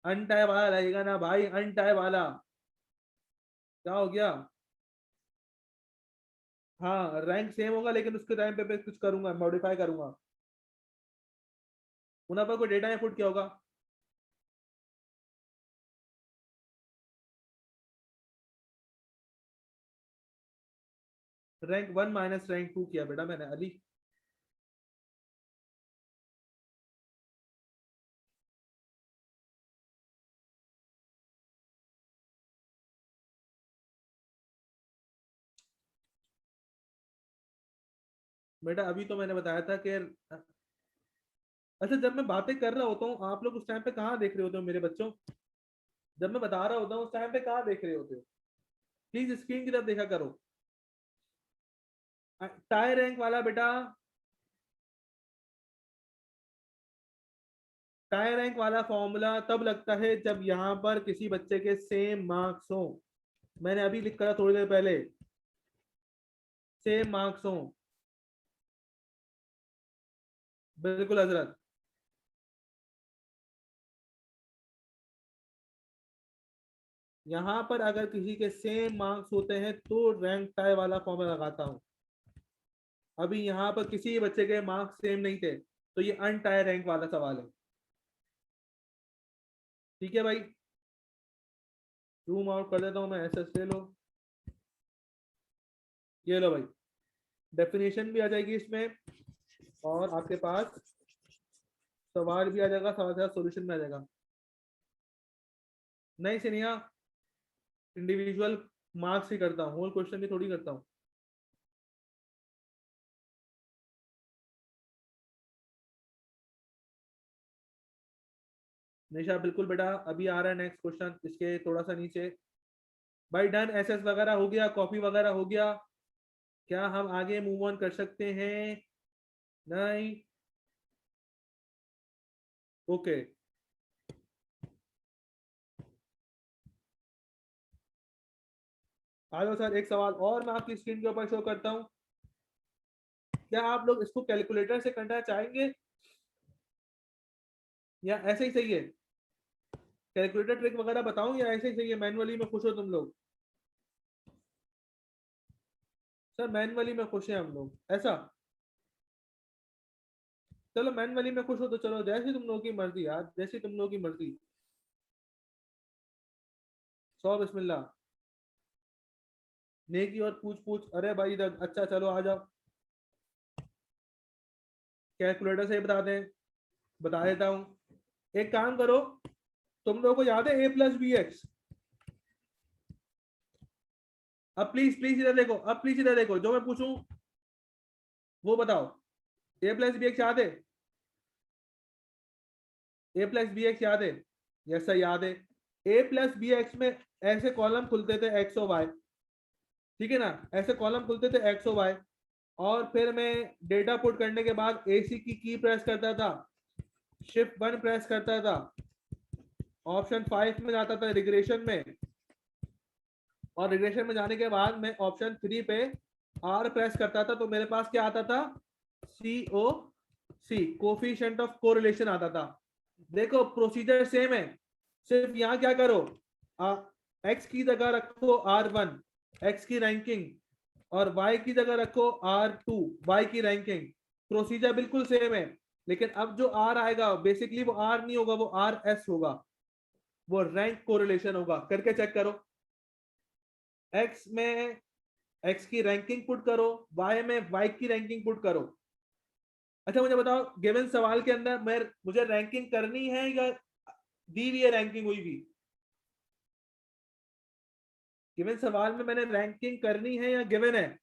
अनटाई वाला लगेगा ना भाई, अनटाई वाला। क्या हो गया? हाँ रैंक सेम होगा, लेकिन उसके टाइम पे कुछ करूंगा, मॉडिफाई करूंगा। उन पर कोई डेटा इनपुट किया होगा। रैंक 1 माइनस रैंक 2 किया बेटा मैंने अली। बेटा अभी तो मैंने बताया था कि अच्छा, जब मैं बातें कर रहा होता हूँ आप लोग उस टाइम पे कहाँ देख रहे होते हो मेरे बच्चों? जब मैं बता रहा होता हूँ उस टाइम पे कहाँ देख रहे होते हो? प्लीज स्क्रीन की तरफ देखा करो। टाई रैंक वाला बेटा, टाई रैंक वाला फॉर्मूला तब लगता है जब यहां पर किसी बच्चे के सेम मार्क्स हो। मैंने अभी लिखा था थोड़ी देर पहले, सेम मार्क्स हो। बिल्कुल हजरत। यहां पर अगर किसी के सेम मार्क्स होते हैं तो रैंक टाई वाला फॉर्मूला लगाता हूं। अभी यहाँ पर किसी बच्चे के मार्क्स सेम नहीं थे, तो ये अनटाई रैंक वाला सवाल है। ठीक है भाई, जूम आउट कर देता हूँ मैं, एसएस ले लो। ये लो भाई, डेफिनेशन भी आ जाएगी इसमें, और आपके पास सवाल भी आ जाएगा, सवाल का सॉल्यूशन भी आ जाएगा। नहीं सिनिया, इंडिविजुअल मार्क्स ही करता हूँ, होल क्वेश्चन भी थोड़ी करता हूँ। निशा बिल्कुल बेटा, अभी आ रहा है नेक्स्ट क्वेश्चन, इसके थोड़ा सा नीचे। भाई डन, एसएस वगैरह हो गया, कॉपी वगैरह हो गया, क्या हम आगे मूव ऑन कर सकते हैं? नहीं? ओके। आ जाओ सर, एक सवाल और मैं आपकी स्क्रीन के ऊपर शो करता हूँ। क्या आप लोग इसको कैलकुलेटर से करना चाहेंगे या ऐसे ही सही है? कैलकुलेटर ट्रिक वगैरह बताऊं या ऐसे ही सही है, मैनुअली में खुश हो तुम लोग? सर मैनुअली में खुश है हम लोग, ऐसा? चलो मैनुअली में खुश हो तो चलो, जैसी तुम लोगों की मर्जी यार, जैसी तुम लोगों की मर्जी। 100 बिस्मिल्लाह। नेकी और पूछ पूछ, अरे भाई इधर, अच्छा चलो आ जाओ, कैलकुलेटर से ही बता दें, बता देता हूँ। एक काम करो, तुम लोगों को याद है a+bx? अब प्लीज प्लीज इधर देखो, अब प्लीज इधर देखो, जो मैं पूछूं वो बताओ। a+bx याद है? a+bx याद है? यस सर याद है। a+bx में ऐसे कॉलम खुलते थे एक्स और वाई, ठीक है ना, ऐसे कॉलम खुलते थे एक्स और वाई, और फिर मैं डेटा पुट करने के बाद AC की प्रेस करता था, Shift 1 प्रेस करता था, ऑप्शन 5 में जाता था रिग्रेशन में, और रिग्रेशन में जाने के बाद मैं ऑप्शन 3 पे R प्रेस करता था, तो मेरे पास क्या आता था? COC, कोफिशिएंट ऑफ कोरिलेशन आता था। देखो प्रोसीजर सेम है, सिर्फ यहाँ क्या करो, एक्स की जगह रखो R1, एक्स की रैंकिंग, और वाई की जगह रखो R2, वाई की रैंकिंग। प्रोसीजर बिल्कुल सेम है, लेकिन अब जो आर आएगा बेसिकली वो आर नहीं होगा, वो RS होगा, वो रैंक कोरिलेशन होगा। करके चेक करो, एक्स में एक्स की रैंकिंग पुट करो, वाई में वाई की रैंकिंग पुट करो। अच्छा मुझे बताओ, गिवन सवाल के अंदर मैं मुझे रैंकिंग करनी है या दी हुई है रैंकिंग हुई भी? गिवन सवाल में मैंने रैंकिंग करनी है या गिवन है?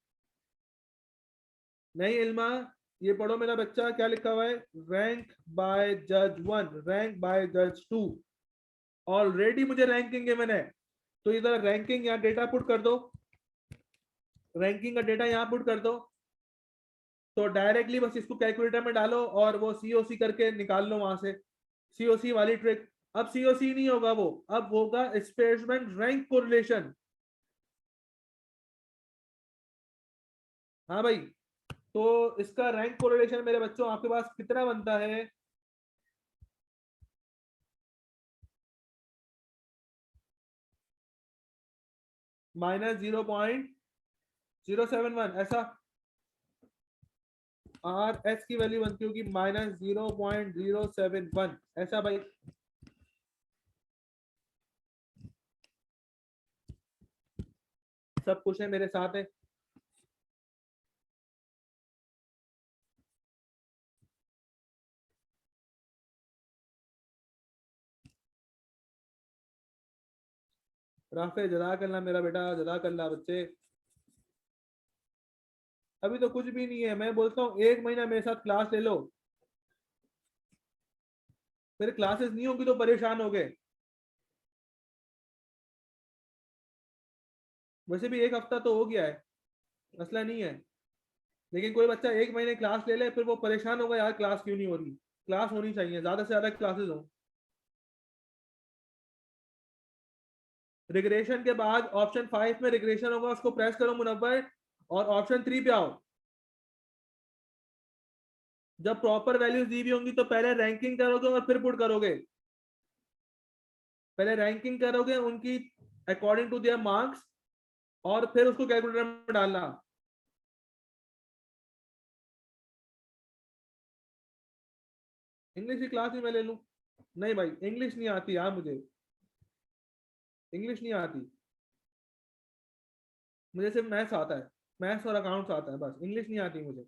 नहीं इल्मा, ये पढ़ो मेरा बच्चा, क्या लिखा हुआ है? रैंक बाय जज 1, रैंक बाय जज 2। ऑलरेडी मुझे रैंकिंग गिवन है, तो इधर रैंकिंग या डेटा पुट कर दो, रैंकिंग का डेटा यहाँ पुट कर दो, तो डायरेक्टली बस इसको कैलकुलेटर में डालो और वो COC करके निकाल लो वहां से, COC वाली ट्रिक। अब COC नहीं होगा वो, अब होगा स्पेसमैन रैंक कोरिलेशन। हाँ भाई, तो इसका रैंक कोरिलेशन मेरे बच्चों आपके पास कितना बनता है? -0.071, ऐसा? RS की वैल्यू बनती होगी -0.071, ऐसा भाई? सब कुछ है मेरे साथ है। राफे जज़ाकल्लाह मेरा बेटा, जज़ाकल्लाह बच्चे। अभी तो कुछ भी नहीं है, मैं बोलता हूँ 1 महीना मेरे साथ क्लास ले लो, फिर क्लासेस नहीं होगी तो परेशान हो गए। वैसे भी एक हफ्ता तो हो गया है, मसला नहीं है। लेकिन कोई बच्चा एक महीने क्लास ले ले फिर वो परेशान होगा, यार क्लास क्यों नहीं हो रही। क्लास होनी चाहिए, ज्यादा से ज्यादा क्लासेस हो। रिग्रेशन के बाद ऑप्शन 5 में रिग्रेशन होगा, उसको प्रेस करो मुनव्वर, और ऑप्शन 3 पे आओ। जब प्रॉपर वैल्यूज दी हुई होंगी तो पहले रैंकिंग करोगे और फिर पुट करोगे। पहले रैंकिंग करोगे उनकी अकॉर्डिंग टू देयर मार्क्स, और फिर उसको कैलकुलेटर में डालना। इंग्लिश की क्लास ही मैं ले लूं? नहीं भाई, इंग्लिश नहीं आती यार मुझे, इंग्लिश नहीं आती मुझे, सिर्फ मैथ्स आता है। मैथ्स और अकाउंट्स आता है बस, इंग्लिश नहीं आती मुझे।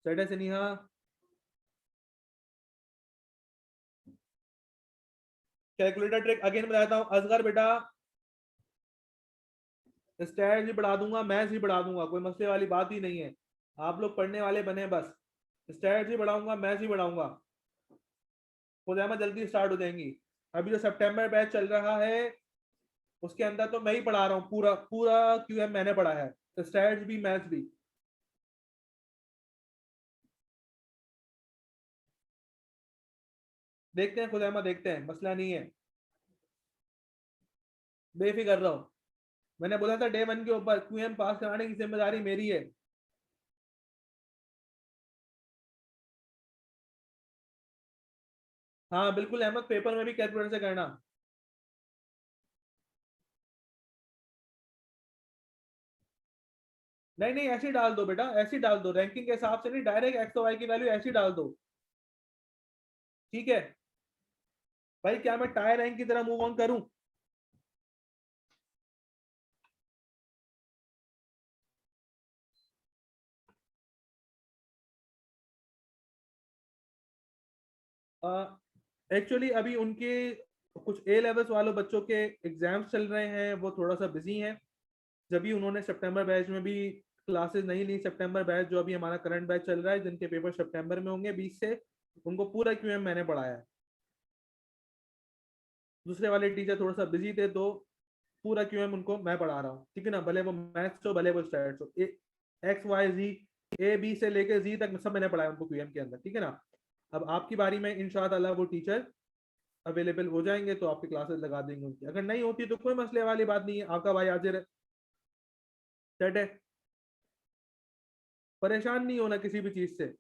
सेट है सिन्हा? कैलकुलेटर ट्रिक अगेन बताता हूँ असगर बेटा, स्टैट भी बढ़ा दूंगा, मैथ्स भी बढ़ा दूंगा, कोई मसले वाली बात ही नहीं है। आप लोग पढ़ने वाले बने बस। स्टैट भी बढ़ाऊंगा, मैथ्स भी बढ़ाऊंगा, खुदामा जल्दी स्टार्ट हो जाएंगी। अभी जो सितंबर बैच चल रहा है उसके अंदर तो मैं ही पढ़ा रहा हूँ, पूरा पूरा क्यूएम मैंने पढ़ा है, स्टैट्स भी मैथ्स भी। देखते हैं खुदामा, देखते हैं, मसला नहीं है, बेफिक्र रहो। मैंने बोला था डे 1 के ऊपर क्यूएम पास कराने की जिम्मेदारी मेरी है। हाँ बिल्कुल अहमद, पेपर में भी कैलकुलेटर से करना। नहीं नहीं, ऐसे ही डाल दो बेटा, ऐसे ही डाल दो, रैंकिंग के हिसाब से नहीं, डायरेक्ट एक्स और वाई की वैल्यू ऐसे ही डाल दो। ठीक है भाई, क्या मैं टायर रैंक की तरह मूव ऑन करूं? एक्चुअली अभी उनके कुछ ए लेवल्स वालों बच्चों के एग्जाम्स चल रहे हैं, वो थोड़ा सा बिजी हैं। जब भी उन्होंने सितंबर बैच में भी क्लासेस नहीं ली, सितंबर बैच जो अभी हमारा करंट बैच चल रहा है जिनके पेपर सितंबर में होंगे 20 से, उनको पूरा क्यूएम मैंने पढ़ाया है। दूसरे वाले टीचर थोड़ा सा बिजी थे तो पूरा क्यूएम उनको मैं पढ़ा रहा हूँ, ठीक है ना, भले वो मैथ्स हो भले वो स्टैट्स हो, X Y Z, A B से लेकर जी तक सब मैंने पढ़ाया उनको क्यूएम के अंदर, ठीक है ना। अब आपकी बारी में इंशाअल्लाह वो टीचर अवेलेबल हो जाएंगे तो आपकी क्लासेस लगा देंगे उनकी, अगर नहीं होती तो कोई मसले वाली बात नहीं है, आपका भाई हाजिर है। सेट है, परेशान नहीं होना किसी भी चीज से।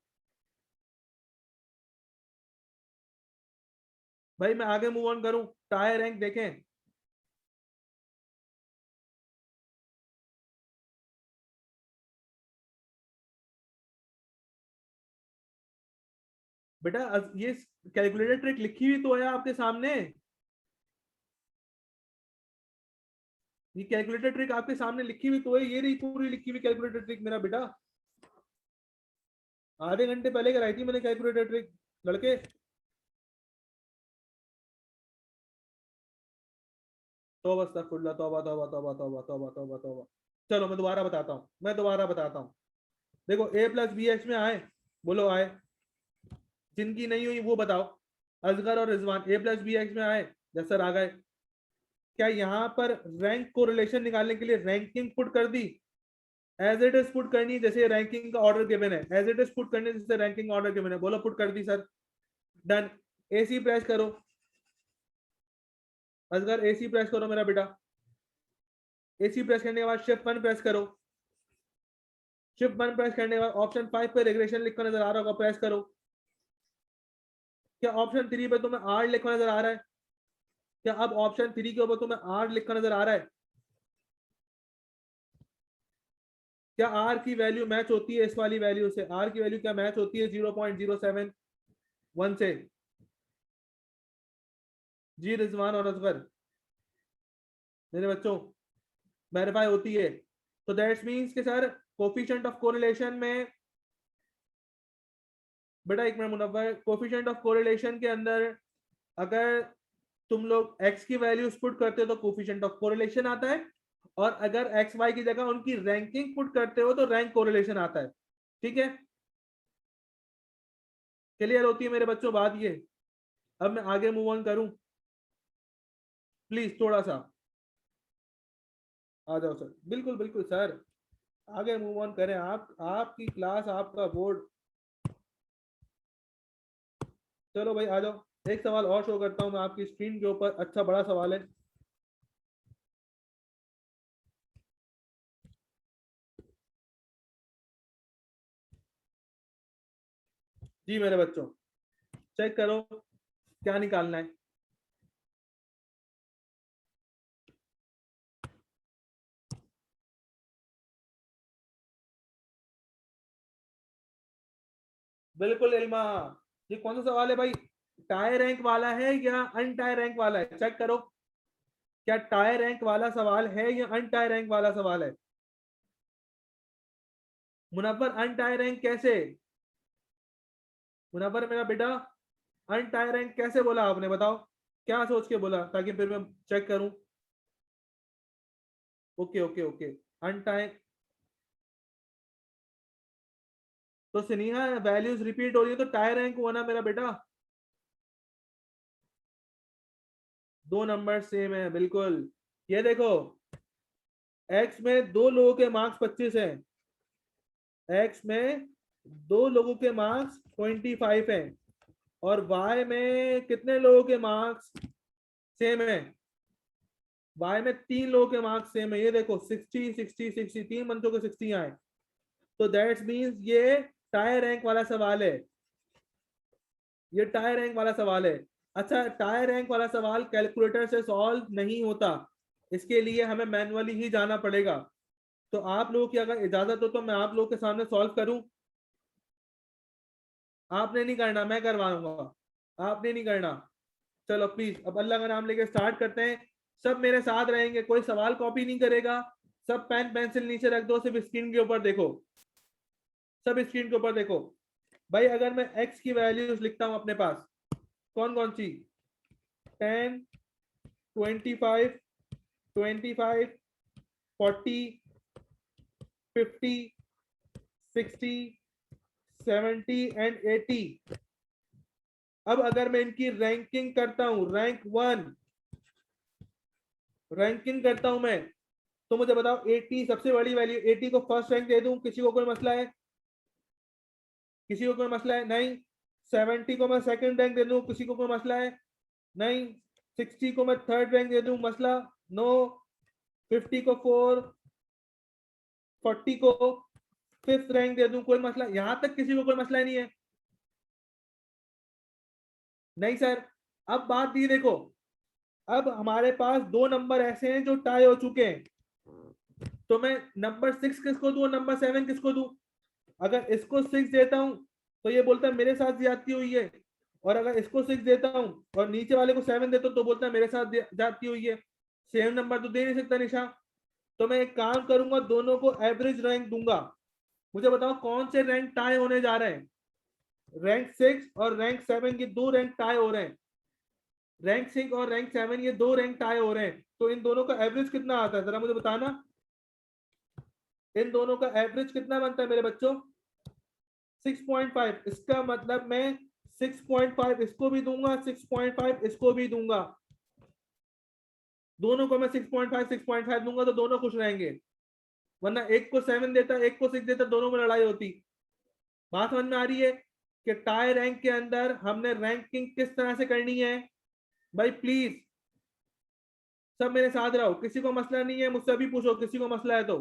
भाई मैं आगे मूव ऑन करूं, टायर रैंक देखें। बेटा ये कैलकुलेटर ट्रिक लिखी हुई तो है आपके सामने, ये कैलकुलेटर ट्रिक आपके सामने लिखी हुई तो है, ये रही पूरी लिखी हुई कैलकुलेटर ट्रिक मेरा बेटा। आधे घंटे पहले कराई थी मैंने कैलकुलेटर ट्रिक लड़के। तौबा अस्तगफुरुल्लाह, तौबा तौबा तौबा तौबा तौबा तौबा तौबा। चलो मैं दोबारा बताता हूँ, मैं दोबारा बताता हूँ। देखो ए प्लस बी एच में आए, बोलो आए। जिनकी नहीं हुई वो बताओ। असगर और रिजवान ए प्लस बी एच में आए, जैसे आ गए। क्या यहाँ पर रैंक को रिलेशन निकालने के लिए रैंकिंग पुट कर दी? एज इट इज पुट करनी है, जैसे रैंकिंग का ऑर्डर गिवन है, एज इट इज पुट करनी है जैसे रैंकिंग ऑर्डर गिवन है, बोलो पुट कर दी सर। डन। एसी प्रेस करो, असगर एसी प्रेस करो मेरा बेटा। एसी प्रेस करने के बाद शिफ्ट 1 प्रेस करो। शिफ्ट 1 प्रेस करने के बाद ऑप्शन 5 पे रिग्रेशन लिखकर नजर आ रहा होगा, प्रेस करो। क्या ऑप्शन 3 पे तुम्हें आर लिखा नजर आ रहा है? क्या अब ऑप्शन 3 के ऊपर तुम्हें आर लिखा नजर आ रहा है? क्या आर की वैल्यू मैच होती है इस वाली वैल्यू से? आर की वैल्यू क्या मैच होती है 0.071 से? जी रिजवान और असगर मेरे बच्चों, वेरीफाई होती है। तो दैट्स मीन्स के सर कोफिशिएंट ऑफ कोरिलेशन में, बेटा एक minute Munawwar, coefficient of correlation के अंदर अगर तुम लोग x की वैल्यूज पुट करते हो तो कोफिशिएंट ऑफ कोरिलेशन आता है, और अगर एक्स वाई की जगह उनकी रैंकिंग पुट करते हो तो रैंक कोरिलेशन आता है। ठीक है, क्लियर होती है मेरे बच्चों बात ये? अब मैं आगे मूव ऑन करूं। प्लीज थोड़ा सा आ जाओ सर, बिल्कुल बिल्कुल सर, आगे मूव ऑन करें। आप, आपकी क्लास, आपका बोर्ड। चलो भाई आ जाओ, एक सवाल और शो करता हूँ मैं आपकी स्क्रीन के ऊपर, अच्छा बड़ा सवाल है। जी मेरे बच्चों, चेक करो क्या निकालना है। बिल्कुल इल्मा, ये कौन सा सवाल है भाई? टाई रैंक वाला है या अनटाई रैंक वाला है? चेक करो, क्या टाई रैंक वाला सवाल है या अनटाई रैंक वाला सवाल है? मुनव्वर अनटाई रैंक कैसे? मुनव्वर मेरा बेटा, अनटाई रैंक कैसे बोला आपने, बताओ क्या सोच के बोला, ताकि फिर मैं चेक करूं। Okay okay okay, untie. तो स्नेहा वैल्यूज रिपीट हो रही है तो टाई रैंक हुआ ना मेरा बेटा। दो नंबर सेम है, बिल्कुल। ये देखो, एक्स में दो लोगों के मार्क्स 25 हैं, एक्स में दो लोगों के मार्क्स 25 हैं, और वाई में कितने लोगों के मार्क्स सेम है? वाई में तीन लोगों के मार्क्स सेम है। ये देखो 60 60 60, तीन बंदों के 60 आए, तो दैट्स मींस ये टाई रैंक वाला सवाल है, ये टाई रैंक वाला सवाल है। अच्छा, टाई रैंक वाला सवाल कैलकुलेटर से सॉल्व नहीं होता, इसके लिए हमें मैनुअली ही जाना पड़ेगा। तो आप लोगों की अगर इजाजत हो तो मैं आप लोगों के सामने सॉल्व करूं? आपने नहीं करना, मैं करवाऊंगा, आपने नहीं करना। चलो प्लीज अब अल्लाह का नाम लेके स्टार्ट करते हैं। सब मेरे साथ रहेंगे, कोई सवाल कॉपी नहीं करेगा, सब पेन पेंसिल नीचे रख दो, सिर्फ स्क्रीन के ऊपर देखो, सब स्क्रीन के ऊपर देखो। भाई अगर मैं एक्स की वैल्यूज लिखता हूं अपने पास, कौन कौन सी? 10, 25, 25, 40, 50, 60, 70 एंड 80। अब अगर मैं इनकी रैंकिंग करता हूं, रैंक वन रैंकिंग करता हूं मैं, तो मुझे बताओ 80 सबसे बड़ी वैल्यू, 80 को फर्स्ट रैंक दे दूं, किसी को कोई मसला है? किसी को कोई मसला है? नहीं। 70 को मैं सेकंड रैंक दे दूं, किसी को कोई मसला है? नहीं। 60 को मैं थर्ड रैंक दे दूं, मसला? नो। 50 को फोर, 40 को फिफ्थ रैंक दे दूं, कोई मसला? यहां तक किसी को कोई मसला नहीं है? नहीं सर। अब बात ये देखो, अब हमारे पास दो नंबर ऐसे हैं जो टाई हो चुके हैं, तो मैं नंबर 6 किसको दूं, नंबर 7 किसको दूं? अगर इसको 6 देता हूं तो ये बोलता है मेरे साथ ज्यादती हुई है, और अगर इसको 6 देता हूं और नीचे वाले को 7 देता हूं तो बोलता है मेरे साथ ज्यादती हुई है। सेम नंबर तो दे नहीं सकता निशा। तो मैं एक काम करूंगा, दोनों को एवरेज रैंक दूंगा। मुझे बताओ कौन से रैंक टाई होने जा रहे हैं? रैंक 6 और रैंक 7 के दो रैंक टाई हो रहे हैं, रैंक 6 और रैंक 7 ये दो रैंक टाई हो रहे हैं, तो इन दोनों का एवरेज कितना आता है जरा मुझे बताना। इन दोनों का एवरेज कितना बनता है मेरे बच्चों? 6.5। इसका मतलब मैं 6.5 इसको भी दूंगा, 6.5 इसको भी दूंगा, दोनों को मैं 6.5 6.5 दूंगा तो दोनों खुश रहेंगे। वरना एक को 7 देता, एक को 6 देता, दोनों में लड़ाई होती। बात समझ में आ रही है कि टाई रैंक के अंदर हमने रैंकिंग किस तरह से करनी है? भाई प्लीज सब मेरे साथ रहो, किसी को मसला नहीं है मुझसे भी पूछो, किसी को मसला है तो।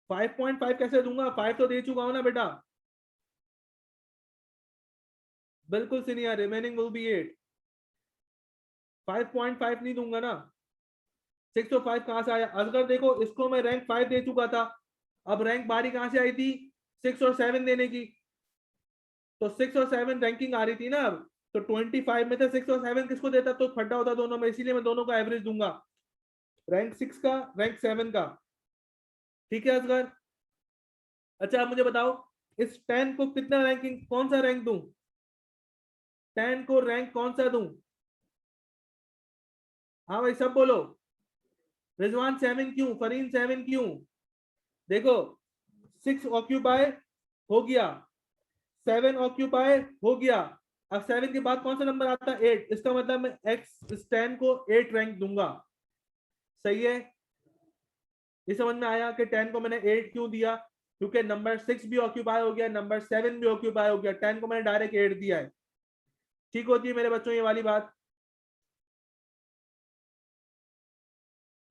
5.5 कैसे दूंगा? 5 तो दे चुका हूं ना बेटा। बिल्कुल सीनियर, रिमेनिंग विल बी 8। 5.5 नहीं दूंगा ना। 605 कहां से आया असगर? देखो इसको मैं रैंक 5 दे चुका था, अब रैंक बारी कहां से आई थी? 6 और 7 देने की। तो 6 और 7 रैंकिंग आ रही थी ना अब, तो 25 में से 6 और 7 किसको देता तो फटा होता दोनों में, इसीलिए मैं दोनों का एवरेज दूंगा, रैंक 6 का, रैंक 7 का। ठीक है असगर? अच्छा आप मुझे बताओ, इस 10 को कितना रैंकिंग, कौन सा रैंक दूं? 10 को रैंक कौन सा दूं? हाँ भाई सब बोलो। रिजवान 7 क्यों, फरीन 7 क्यों? देखो 6 ऑक्यूपाई हो गया, 7 ऑक्यूपाई हो गया। अब 7 के बाद कौन सा नंबर आता है? 8। इसका मतलब मैं x स्टैंड को 8 रैंक दूंगा। सही है, ये समझ में आया कि 10 को मैंने 8 क्यों दिया? क्योंकि नंबर 6 भी ऑक्यूपाई हो गया, नंबर 7 भी ऑक्यूपाई हो गया, 10 को मैंने डायरेक्ट 8 दिया है। ठीक होती है मेरे बच्चों ये वाली बात?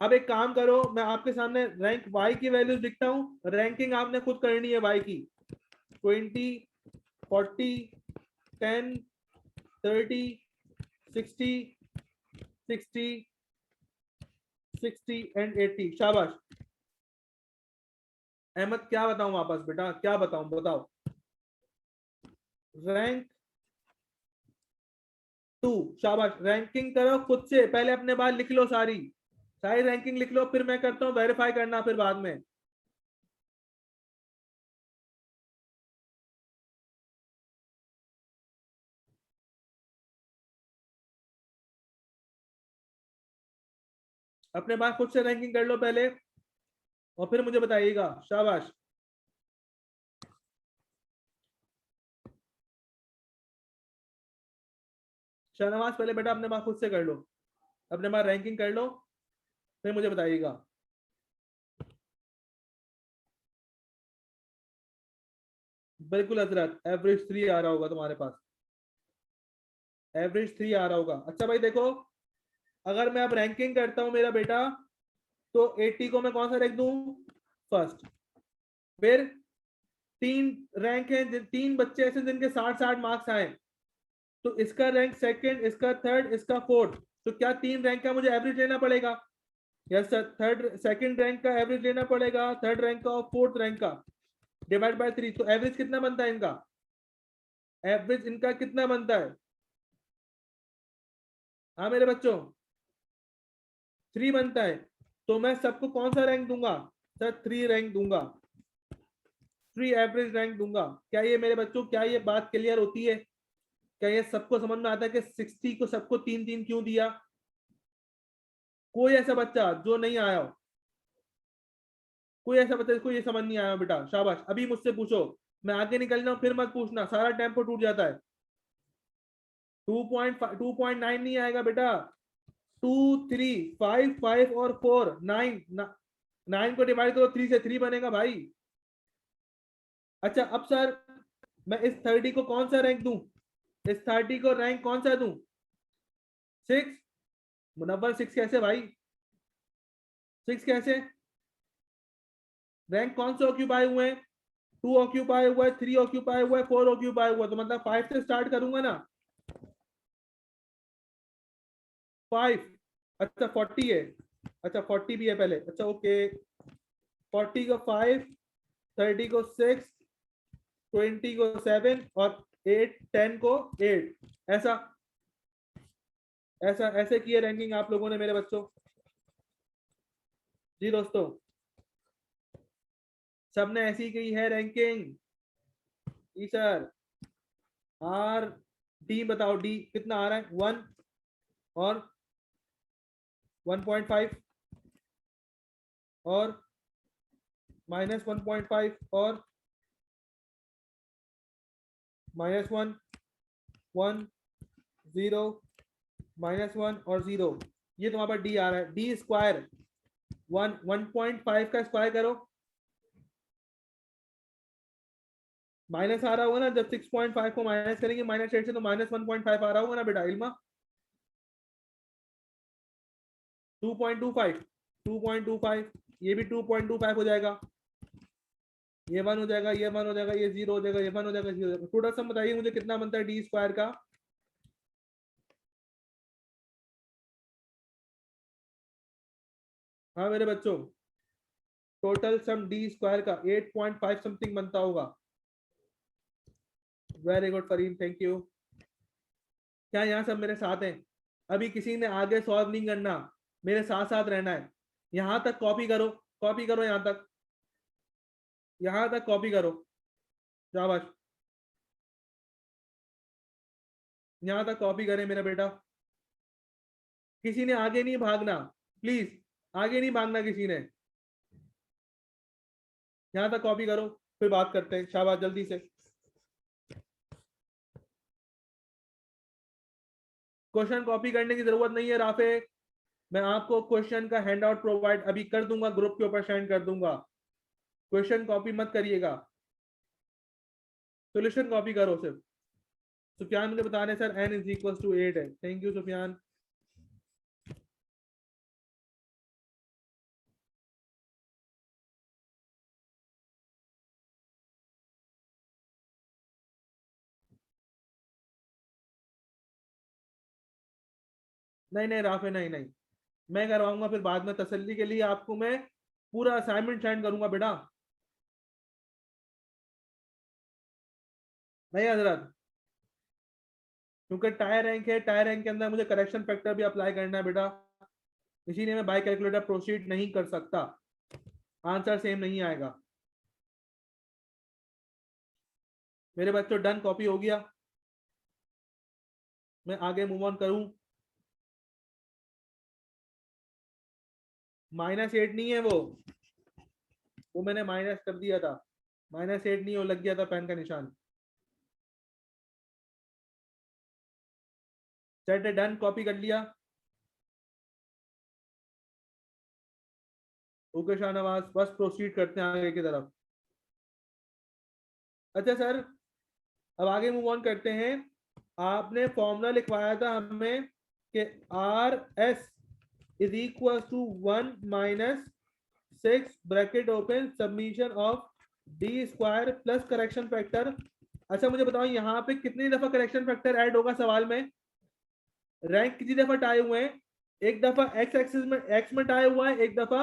अब एक काम करो, मैं आपके सामने रैंक y की वैल्यूज लिखता हूं, रैंकिंग आपने खुद करनी है y की। 20, 40, 10, 30, 60, 60, 60 एंड 80। शाबाश। अहमद क्या बताऊं वापस बेटा, क्या बताऊं, बताओ। रैंक 2। शाबाश, रैंकिंग करो खुद से, पहले अपने बात लिख लो, सारी सारी रैंकिंग लिख लो, फिर मैं करता हूं वेरीफाई करना फिर बाद में। अपने बात खुद से रैंकिंग कर लो पहले और फिर मुझे बताइएगा। शाबाश। शाहनवाज पहले बेटा अपने बात खुद से कर लो, अपने बात रैंकिंग कर लो, फिर मुझे बताइएगा। बिल्कुल हजरत, एवरेज 3 आ रहा होगा तुम्हारे पास, एवरेज 3 आ रहा होगा। अच्छा भाई देखो, अगर मैं अब रैंकिंग करता हूं मेरा बेटा, तो 80 को मैं कौन सा रैंक दूं? फर्स्ट। फिर 3 रैंक है, 3 बच्चे ऐसे जिनके 60-60 मार्क्स आए, तो इसका रैंक सेकंड, इसका थर्ड, इसका फोर्थ। तो क्या 3 रैंक का मुझे एवरेज लेना पड़ेगा? Yes sir, third second rank का एवरेज लेना पड़ेगा, थर्ड रैंक का और फोर्थ रैंक का, डिवाइड बाय 3। तो एवरेज कितना बनता है इनका? एवरेज इनका कितना बनता है? हाँ मेरे बच्चों, 3 बनता है। तो मैं सबको कौन सा रैंक दूंगा? सर 3 रैंक दूंगा, 3 एवरेज रैंक दूंगा। क्या ये मेरे बच्चों, क्या ये बात क्लियर होती है? क्या ये सबको समझ में आता है कि 60 को सबको 3-3 क्यों दिया? कोई ऐसा बच्चा जो नहीं आया हो, कोई ऐसा बच्चा जिसको ये समझ नहीं आया बेटा? शाबाश, अभी मुझसे पूछो, मैं आगे निकल जाऊं फिर मत पूछना, सारा टेम्पो टूट जाता है। 2.9 नहीं आएगा बेटा, 2, 3, 5, 5 और 4, 9। 9 को डिवाइड करो 3 से, 3 बनेगा भाई। अच्छा अब सर, मैं इस 30 को कौन सा रैंक दूं? इस 30 को रैंक कौन सा दूं? 6। मुनव्वर 6 कैसे भाई? 6 कैसे? रैंक कौन से ऑक्यूपाई हुए हैं? 2 ऑक्यूपाई हुआ है, 3 ऑक्यूपाई हुआ है, 4 ऑक्यूपाई हुआ है, तो मतलब 5 से स्टार्ट करूंगा ना। 5। अच्छा 40 है, अच्छा 40 भी है पहले, अच्छा ओके। 40 को 5, 30 को 6, 20 को 7 और 8, 10 को 8। ऐसा ऐसा ऐसे किए रैंकिंग आप लोगों ने मेरे बच्चों? जी दोस्तों, सबने ऐसी की है रैंकिंग? जी सर। आर डी बताओ, डी कितना आ रहा है? 1 और 1.5 और -1.5 और -1, 1, 0, -1 और 0। ये तुम्हारे पास डी आ रहा है। डी स्क्वायर 1.5 का स्क्वायर करो, माइनस आ रहा होगा ना, जब 6.5 को माइनस करेंगे -8 से, तो -1.5 आ रहा होगा ना बेटा इल्मा? 2.25, 2.25, ये भी 2.25 हो जाएगा, ये 1 हो जाएगा, ये 1 हो जाएगा, ये 0 हो जाएगा, ये 1 हो जाएगा, 0 हो जाएगा। टोटल सम बताइए मुझे कितना बनता है डी स्क्वायर का? हाँ मेरे बच्चों, टोटल सम डी स्क्वायर का 8.5 समथिंग बनता होगा। Very good Fareen, thank you. क्या यहाँ सब मेरे साथ हैं? अभी किसी ने आगे सॉल्व नहीं करना, मेरे साथ साथ रहना है। यहाँ तक कॉपी करो, कॉपी करो यहाँ तक, यहाँ तक कॉपी करो। शाबाश, यहाँ तक कॉपी करें मेरा बेटा। किसी ने आगे नहीं भागना, प्लीज आगे नहीं भागना किसी ने। यहाँ तक कॉपी करो, फिर बात करते हैं। शाबाश, जल्दी से। क्वेश्चन कॉपी करने की जरूरत नहीं है राफे, मैं आपको क्वेश्चन का हैंड आउट प्रोवाइड अभी कर दूंगा, ग्रुप के ऊपर सेंड कर दूंगा, क्वेश्चन कॉपी मत करिएगा, सोल्यूशन कॉपी करो सिर्फ। सुफियान मुझे बता रहे sir n is equal to 8 है, थैंक यू सुफियान। नहीं नहीं राफे, नहीं नहीं, मैं करवाऊंगा, फिर बाद में तसल्ली के लिए आपको मैं पूरा असाइनमेंट सेंड करूंगा बेटा। नहीं हजरत, क्योंकि टायर रैंक है, टायर रैंक के अंदर मुझे करेक्शन फैक्टर भी अप्लाई करना है बेटा, इसीलिए मैं बाय कैलकुलेटर प्रोसीड नहीं कर सकता, आंसर सेम नहीं आएगा। मेरे बच्चों डन, कॉपी हो गया, मैं आगे मूव ऑन करूं। -8 नहीं है वो मैंने माइनस कर दिया था, -8 नहीं, वो लग गया था पेन का निशान। सेट है, डन, कॉपी कर लिया। ओके शाहनवाज, बस प्रोसीड करते हैं आगे की तरफ। अच्छा सर, अब आगे मूव ऑन करते हैं। आपने फॉर्मूला लिखवाया था हमें कि R S is equal to 1 minus 6 bracket open submission of D square plus correction factor. अच्छा मुझे बताओ यहाँ पे कितनी दफा करेक्शन फैक्टर ऐड होगा सवाल में? रैंक कितनी दफा टाए हुए हैं? एक दफा एक्स एक्सिस में एक्स में टाए हुआ है, एक दफा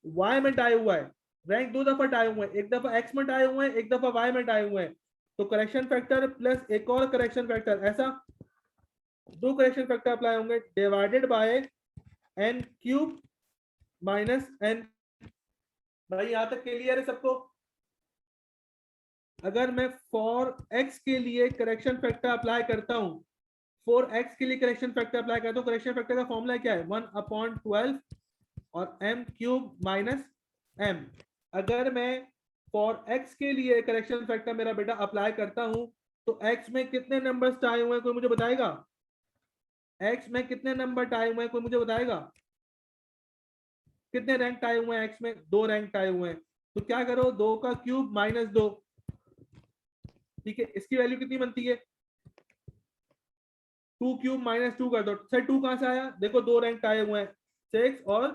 वाई में टाए हुआ है। रैंक दो दफा टाए हुए हैं, एक दफा एक्स में टाए हुए हैं, एक दफा वाई में टाए हुए हैं। तो करेक्शन फैक्टर प्लस एक और करेक्शन फैक्टर, ऐसा दो करेक्शन फैक्टर अप्लाई होंगे, divided by N cube minus N. भाई यहां तक क्लियर है सबको? अगर मैं फॉर एक्स के लिए करेक्शन फैक्टर अप्लाई करता हूं, फॉर एक्स के लिए करेक्शन फैक्टर अप्लाई करता हूं, करेक्शन फैक्टर का फॉर्मूला क्या है? 1/12 और एम क्यूब माइनस एम। अगर मैं फॉर एक्स के लिए करेक्शन फैक्टर मेरा बेटा अप्लाई करता हूं, तो एक्स में कितने नंबर्स आए हुए हैं कोई मुझे बताएगा? एक्स में कितने नंबर आए हुए हैं कोई मुझे बताएगा? कितने रैंक आए हुए हैं एक्स में? 2 रैंक आए हुए हैं। तो क्या करो, 2 का क्यूब माइनस 2, ठीक है, इसकी वैल्यू कितनी बनती है? 2 क्यूब माइनस 2 कर दो सर, 2 कहां से आया? देखो 2 रैंक आए हुए हैं, 6 और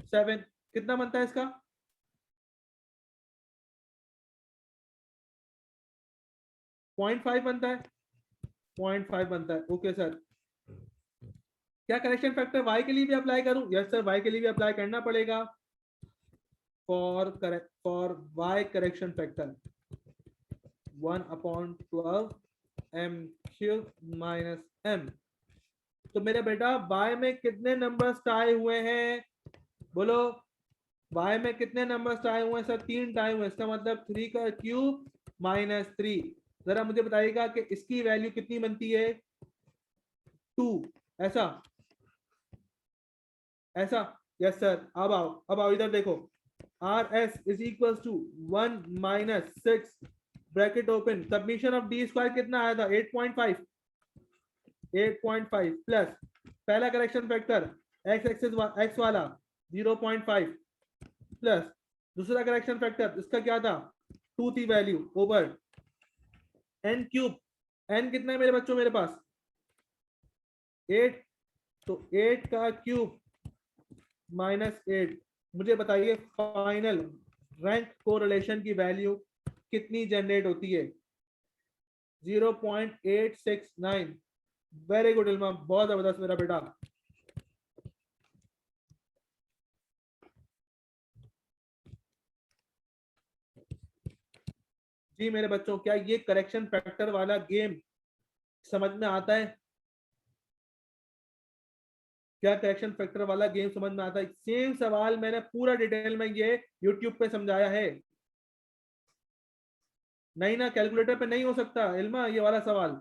7, कितना बनता है इसका? 0.5 बनता है, 0.5 बनता है। ओके सर, क्या करेक्शन फैक्टर वाई के लिए भी अप्लाई करूं? यस सर, वाई के लिए भी अप्लाई करना पड़ेगा। For Y correction factor 1/12 M cube minus M. तो मेरे बेटा वाई में कितने नंबर्स आए हुए हैं? बोलो, वाई में कितने नंबर्स आए हुए हैं सर? 3 टाए हुए हैं, इसका मतलब 3 का क्यूब माइनस 3। जरा मुझे बताइएगा कि इसकी वैल्यू कितनी बनती है? 2। ऐसा ऐसा? यस सर, अब आओ इधर देखो, R S is equal to 1 minus 6 bracket open submission of D square कितना आया था? 8.5। 8.5 प्लस पहला correction factor X axis X वाला 0.5 प्लस दूसरा करेक्शन फैक्टर इसका क्या था? 2 थी value over N cube. N कितना है मेरे बच्चों मेरे पास? 8। तो 8 का क्यूब माइनस 8। मुझे बताइए फाइनल रैंक कोरिलेशन की वैल्यू कितनी जनरेट होती है? 0.869। वेरी गुड इल्मा, बहुत जबरदस्त मेरा बेटा। जी मेरे बच्चों, क्या ये करेक्शन फैक्टर वाला गेम समझ में आता है? क्या करेक्शन फैक्टर वाला गेम समझ में आता है? सेम सवाल मैंने पूरा डिटेल में ये यूट्यूब पे समझाया है। नहीं ना, कैलकुलेटर पे नहीं हो सकता इल्मा ये वाला सवाल।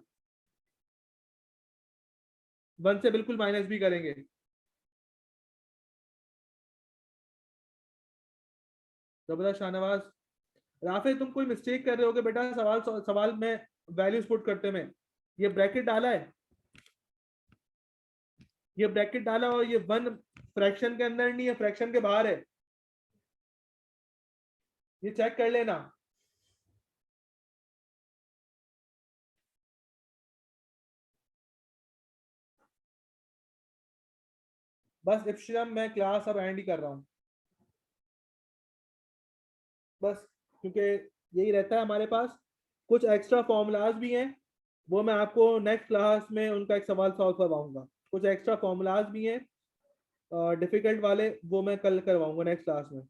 1 से बिल्कुल माइनस भी करेंगे। जबरदस्त शाहनवाज। राफे तुम कोई मिस्टेक कर रहे हो बेटा, सवाल सवाल में वैल्यूज पुट करते में ये ब्रैकेट डाला है। ये ब्रैकेट डाला और ये 1 फ्रैक्शन के अंदर नहीं है, फ्रैक्शन के बाहर है, ये चेक कर लेना। बस इप्सिलम मैं क्लास अब एंड ही कर रहा हूँ, बस, क्योंकि यही रहता है हमारे पास। कुछ एक्स्ट्रा फॉर्मूलाज भी हैं, वो मैं आपको नेक्स्ट क्लास में उनका एक सवाल सॉल्व करवाऊंगा। कुछ एक्स्ट्रा फॉर्मूलाज भी हैं डिफिकल्ट वाले, वो मैं कल करवाऊंगा नेक्स्ट क्लास में।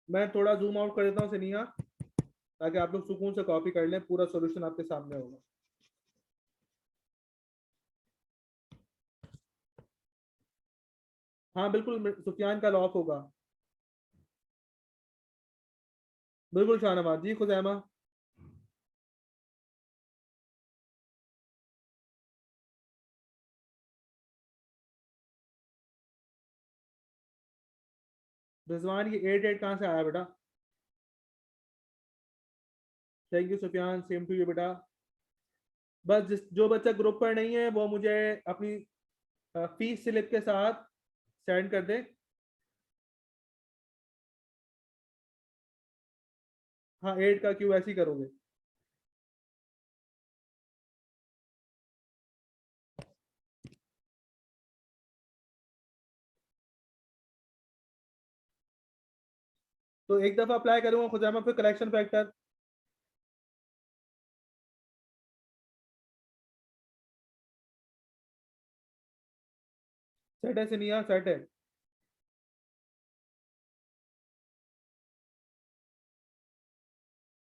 मैं थोड़ा जूम आउट कर देता हूँ सिनिया, ताकि आप लोग सुकून से कॉपी कर लें, पूरा सॉल्यूशन आपके सामने होगा। हाँ बिल्कुल, सुफियान का लॉक होगा, बिल्कुल शाहनवाज जी, खुजैमा। रिजवान, ये 8 कहाँ से आया बेटा? Thank you Sufiyan, same to you बेटा। बस जो बच्चा ग्रुप पर नहीं है वो मुझे अपनी फीस स्लिप के साथ सेंड कर दे। हाँ 8 का क्यों ऐसे ही करोगे? तो एक दफा अप्लाई करूंगा खुजैमा, फिर करेक्शन फैक्टर। सेट है सिनिया, सेट है।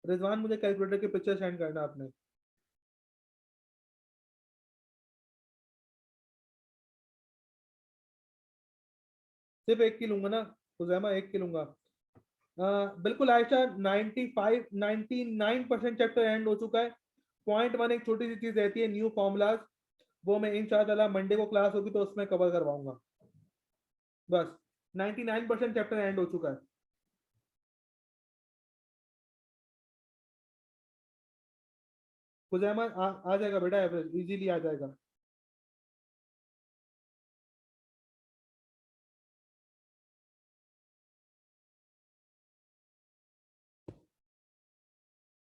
रिजवान, मुझे कैलकुलेटर की पिक्चर सेंड करना आपने। सिर्फ एक की लूंगा ना खुजैमा, एक की लूंगा। बिल्कुल आयशा, 95 99% चैप्टर एंड हो चुका है। पॉइंट 1 एक छोटी सी चीज रहती है, न्यू फॉर्मूलाज, वो मैं इंशाल्लाह मंडे को क्लास होगी तो उसमें कवर करवाऊंगा। बस 99% चैप्टर एंड हो चुका है। खुजैमा आ जाएगा बेटा, एवरेज इजीली आ जाएगा।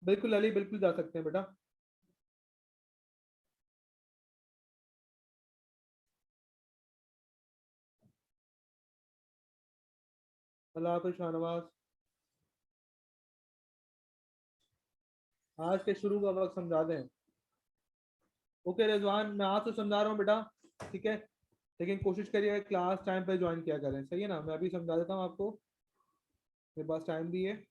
बिल्कुल अली, बिल्कुल जा सकते हैं बेटा। अल्लाह हाफिज शाहनवाज। आज के शुरू का वक्त समझा दें। ओके रिजवान, मैं आज तो समझा रहा हूँ बेटा, ठीक है, लेकिन कोशिश करिए क्लास टाइम पे ज्वाइन किया करें, सही है ना? मैं अभी समझा देता हूँ आपको, मेरे पास टाइम भी है।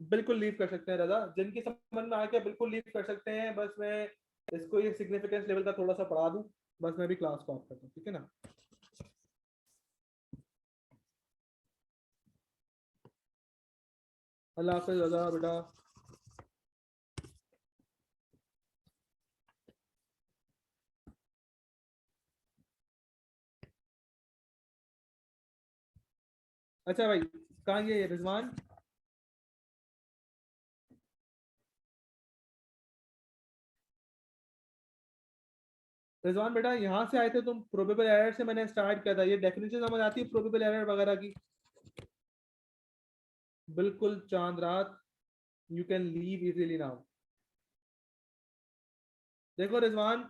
बिल्कुल लीव कर सकते हैं रजा, जिनकी समझ में आ गया बिल्कुल लीव कर सकते हैं। बस मैं इसको ये सिग्निफिकेंस लेवल का थोड़ा सा पढ़ा दूं, बस मैं भी क्लास को ऑफ करता हूँ, ठीक है ना? अल्लाह हाफिज रजा बेटा। अच्छा भाई, कहाँ ये रिजवान? रिजवान बेटा, यहाँ से आए थे तुम, प्रोबेबल एरर से मैंने स्टार्ट किया था। ये डेफिनेशन समझ आती है प्रोबेबल एरर वगैरह की? बिल्कुल चांद रात, you can leave easily now. देखो रिजवान,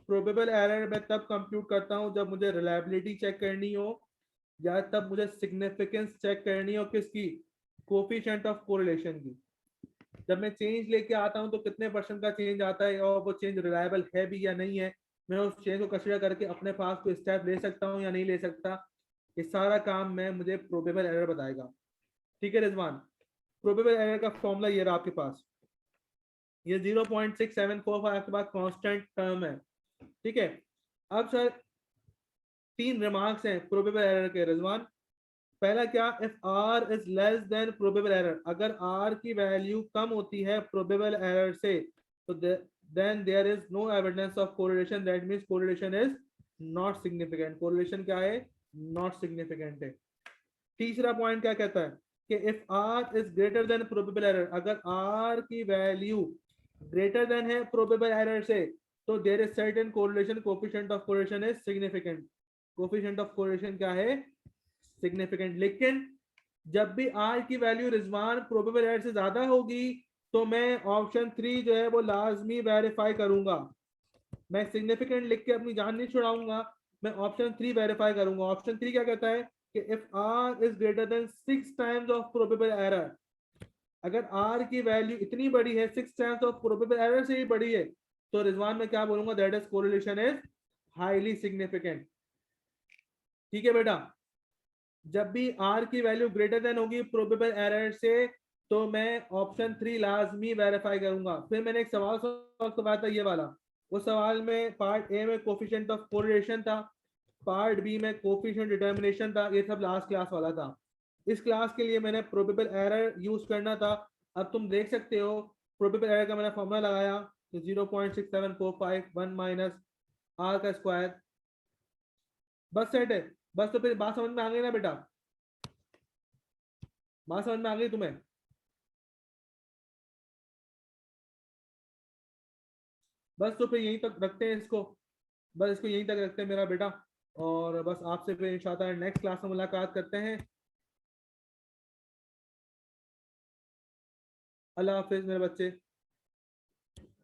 प्रोबेबल एरर मैं तब कंप्यूट करता हूँ जब मुझे रिलायबिलिटी चेक करनी हो, या तब मुझे सिग्निफिकेंस चेक करनी हो, किसकी? कोफिशिएंट ऑफ कोरिलेशन की। जब मैं चेंज लेके आता हूँ तो कितने परसेंट का चेंज आता है और वो चेंज रिलायबल है भी या नहीं है, मैं उस चेंज को कंसिडर करके अपने पास कोई स्टेप ले सकता हूँ या नहीं ले सकता, ये सारा काम मैं मुझे प्रोबेबल एरर बताएगा। ठीक है रिजवान, प्रोबेबल एरर का फॉर्मूला ये रहा आपके पास, ये 0.6745 आपके पास कांस्टेंट टर्म है, ठीक है? अब सर 3 रिमार्क्स हैं प्रोबेबल एरर के रिजवान। पहला क्या, if R is less than probable error, अगर आर की वैल्यू कम होती है प्रोबेबल एरर से, तो then there is no evidence of correlation, that means correlation is not significant. Correlation क्या है? नॉट सिग्निफिकेंट है। तीसरा पॉइंट क्या कहता है? कि if R is greater than probable error, अगर आर की वैल्यू ग्रेटर देन है प्रोबेबल एरर से, तो there is certain correlation, coefficient of correlation is significant. Coefficient of correlation क्या है? सिग्निफिकेंट। लेकिन जब भी आर की वैल्यू रिजवान प्रोबेबल एरर से ज्यादा होगी, तो मैं ऑप्शन 3 जो है वो लाजमी वेरीफाई करूंगा। मैं सिग्निफिकेंट लिख के अपनी जान नहीं छुड़ाऊंगा, मैं ऑप्शन 3 वेरीफाई करूंगा। ऑप्शन 3 क्या कहता है कि if R is greater than 6 times of probable error, अगर आर की वैल्यू इतनी बड़ी है, 6 टाइम्स ऑफ प्रोबेबल एरर से ही बड़ी है, तो रिजवान में क्या बोलूंगा? That is correlation is highly significant. ठीक है बेटा, जब भी आर की वैल्यू ग्रेटर देन होगी प्रोबेबल एरर से, तो मैं ऑप्शन 3 लाजमी वेरीफाई करूंगा। फिर मैंने एक सवाल करवाया था, ये वाला। उस सवाल में पार्ट ए में कोफिशिएंट ऑफ कोरिलेशन था, पार्ट बी में कोफिशिएंट डिटर्मिनेशन था। ये सब लास्ट क्लास वाला था। इस क्लास के लिए मैंने प्रोबेबल एरर यूज करना था। अब तुम देख सकते हो प्रोबेबल एरर का मैंने फॉर्मूला लगाया, तो 0.6745 माइनस आर का स्क्वायर। बस सेट है। बस, तो फिर बात समझ में आ गई ना बेटा? बात समझ में आ गई तुम्हें? बस, तो फिर यहीं तक रखते हैं इसको। बस इसको यहीं तक रखते हैं मेरा बेटा। और बस आपसे फिर इंशाल्लाह नेक्स्ट क्लास में मुलाकात करते हैं। अल्लाह हाफिज मेरे बच्चे।